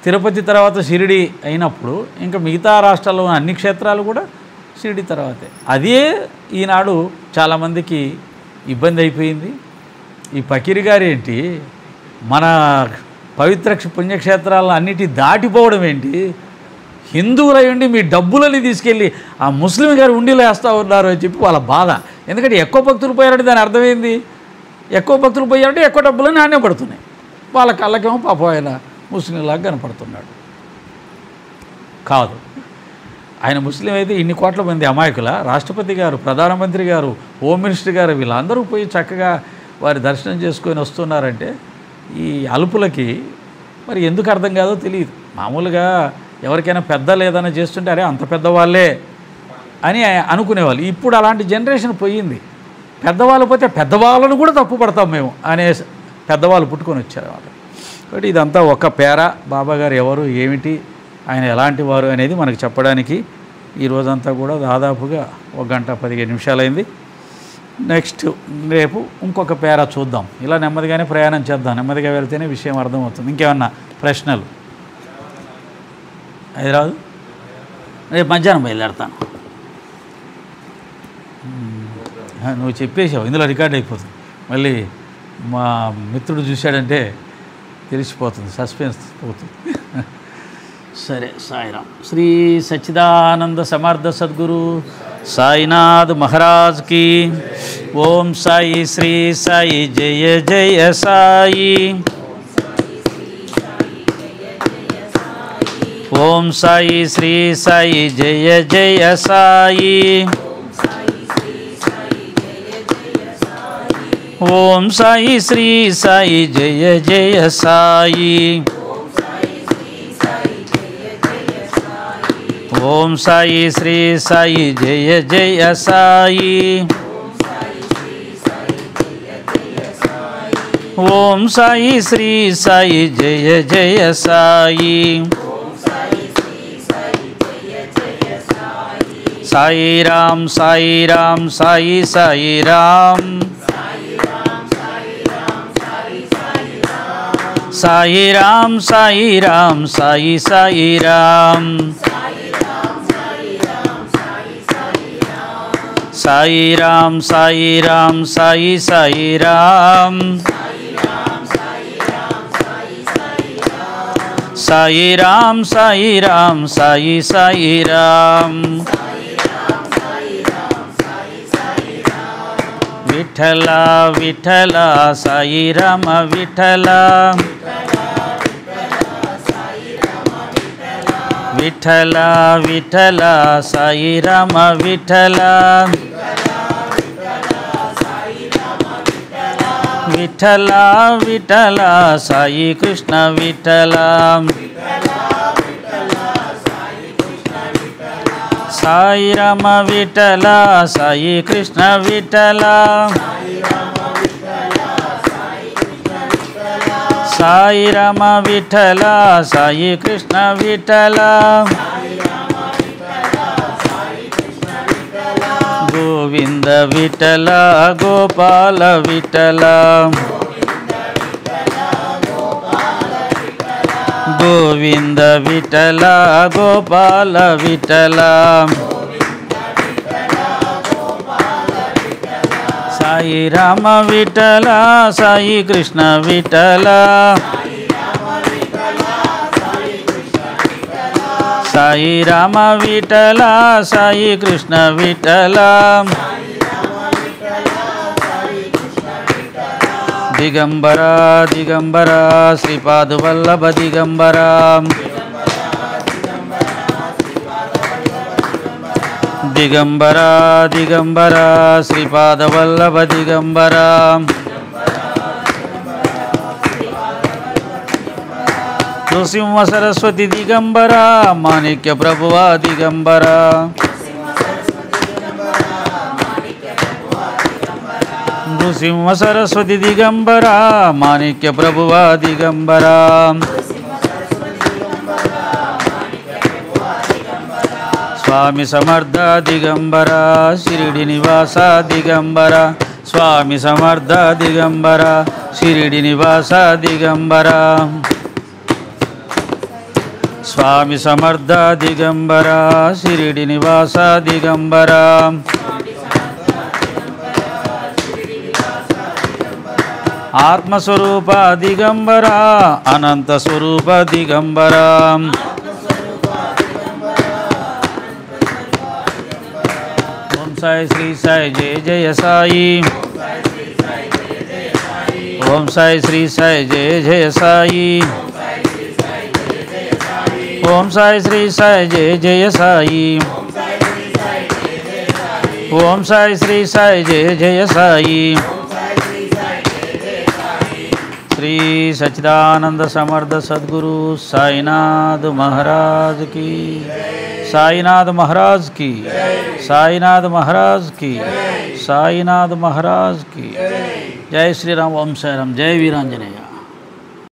తిరుపతి తర్వాత షిరిడి అయినప్పుడు ఇంకా మిగతా రాష్ట్రాల్లో ఉన్న అన్ని క్షేత్రాలు కూడా షిరిడి తర్వాతే. అదే ఈనాడు చాలామందికి ఇబ్బంది అయిపోయింది. ఈ ఫకీర్ గారు ఏంటి, మన పవిత్ర పుణ్యక్షేత్రాలను అన్నిటి దాటిపోవడం ఏంటి, హిందువులై ఉండి మీ డబ్బులని తీసుకెళ్ళి ఆ ముస్లిం గారు ఉండిలో వేస్తూ ఉన్నారు అని చెప్పి వాళ్ళ బాధ. ఎందుకంటే ఎక్కువ భక్తులు పోయారంటే దాని అర్థమైంది, ఎక్కువ భక్తులు పోయారంటే ఎక్కువ డబ్బులని నాణ్యం పడుతున్నాయి. వాళ్ళ కళ్ళకేమో పాపం ఆయన ముస్లింలాగా కనపడుతున్నాడు. కాదు, ఆయన ముస్లిం అయితే ఇన్ని కోట్ల మంది అమాయకుల, రాష్ట్రపతి గారు, ప్రధానమంత్రి గారు, హోమ్ మినిస్టర్ గారు వీళ్ళందరూ పోయి చక్కగా వారి దర్శనం చేసుకొని వస్తున్నారంటే ఈ అల్పులకి మరి ఎందుకు అర్థం కాదో తెలియదు. మామూలుగా ఎవరికైనా పెద్దలు ఏదైనా చేస్తుంటే అరే అంత పెద్దవాళ్ళే అని అనుకునేవాళ్ళు. ఇప్పుడు అలాంటి జనరేషన్ పోయింది. పెద్దవాళ్ళు పోతే పెద్దవాళ్ళను కూడా తప్పు పడతాం మేము అనే పెద్దవాళ్ళు పుట్టుకొని వచ్చారు వాళ్ళు. కాబట్టి ఇదంతా ఒక పేర. బాబాగారు ఎవరు, ఏమిటి, ఆయన ఎలాంటి వారు అనేది మనకు చెప్పడానికి ఈ రోజంతా కూడా దాదాపుగా 1 గంట 15 నిమిషాలైంది. నెక్స్ట్ రేపు ఇంకొక పేర చూద్దాం. ఇలా నెమ్మదిగానే ప్రయాణం చేద్దాం. నెమ్మదిగా వెళ్తేనే విషయం అర్థమవుతుంది. ఇంకేమన్నా ప్రశ్నలు? అది రాదు. రేపు మధ్యాహ్నం బయలుదేరుతాను. నువ్వు చెప్పేసావు, ఇందులో రికార్డ్ అయిపోతుంది. మళ్ళీ మా మిత్రుడు చూశాడంటే తెలిసిపోతుంది, సస్పెన్స్ పోతుంది. సరే, సాయిరామ్. శ్రీ సచ్చిదానంద సమర్థ సద్గురు సాయినాథ్ మహారాజ్ కి ఓం సాయి. శ్రీ సాయి జయ జయ సాయి. ఓం సాయి శ్రీ సాయి జయ జయ సాయి. ఓం సాయి శ్రీ సాయి జయ జయ సాయి. ఓం సాయి శ్రీ సాయి జయ జయ సాయి. ఓం సాయి శ్రీ సాయి జయ జయ సాయి. సాయి రామ్ సాయి రామ్ సాయి సాయి రామ్. సాయి రామ్ సాయి రామ్ సాయి సాయి రామ్. సాయి రామ్ సాయి రామ్ సాయి సాయి రామ్. సాయి రామ్ సాయి రామ్ సాయి సాయి రామ్. విఠల విఠల సాయి రామ విఠల. విఠల విఠల సాయి రామ విఠల. విఠల విఠల సాయి కృష్ణ విఠల. సాయి రామ విఠల సాయి కృష్ణ విఠల. సాయి రామ విఠల సాయి కృష్ణ విఠల. గోవింద విఠల గోపాల విఠల. గోవింద విఠల గోపాల విఠల. సాయి రామ విఠల సాయి కృష్ణ విఠల. సాయి రామ విఠల సాయి కృష్ణ విఠల. దిగంబర దిగంబర శ్రీపాద వల్లభ దిగంబర. దిగంబరా దిగంబరా శ్రీపాదవల్లభ దిగంబరా నృసింహ సరస్వతి దిగంబరా మాణిక్య ప్రభువా దిగంబరా నృసింహ సరస్వతి దిగంబరా మాణిక్య ప్రభువా దిగంబరా స్వామి సమర్థ దిగంబరా షిరిడి నివాస దిగంబరా స్వామి సమర్థ దిగంబరా షిరిడి నివాస దిగంబరా స్వామి సమర్థ దిగంబరా షిరిడి నివాస దిగంబరా ఆత్మస్వరూప దిగంబరా అనంత స్వరూప దిగంబరా ఓం సాయి శ్రీ సాయి జయ జయ సాయి ఓం సాయి శ్రీ సాయి జయ జయ సాయి ఓం సాయి శ్రీ సాయి జయ జయ సాయి ఓం సాయి శ్రీ సాయి జయ జయ సాయి శ్రీ సచ్చిదానంద సమర్థ సద్గురు సాయినాథ్ మహారాజ్ की साईनाथ महाराज की साईनाथ महाराज की साईनाथ महाराज की जय श्री राम ओम साई राम जय वीरांजनेय।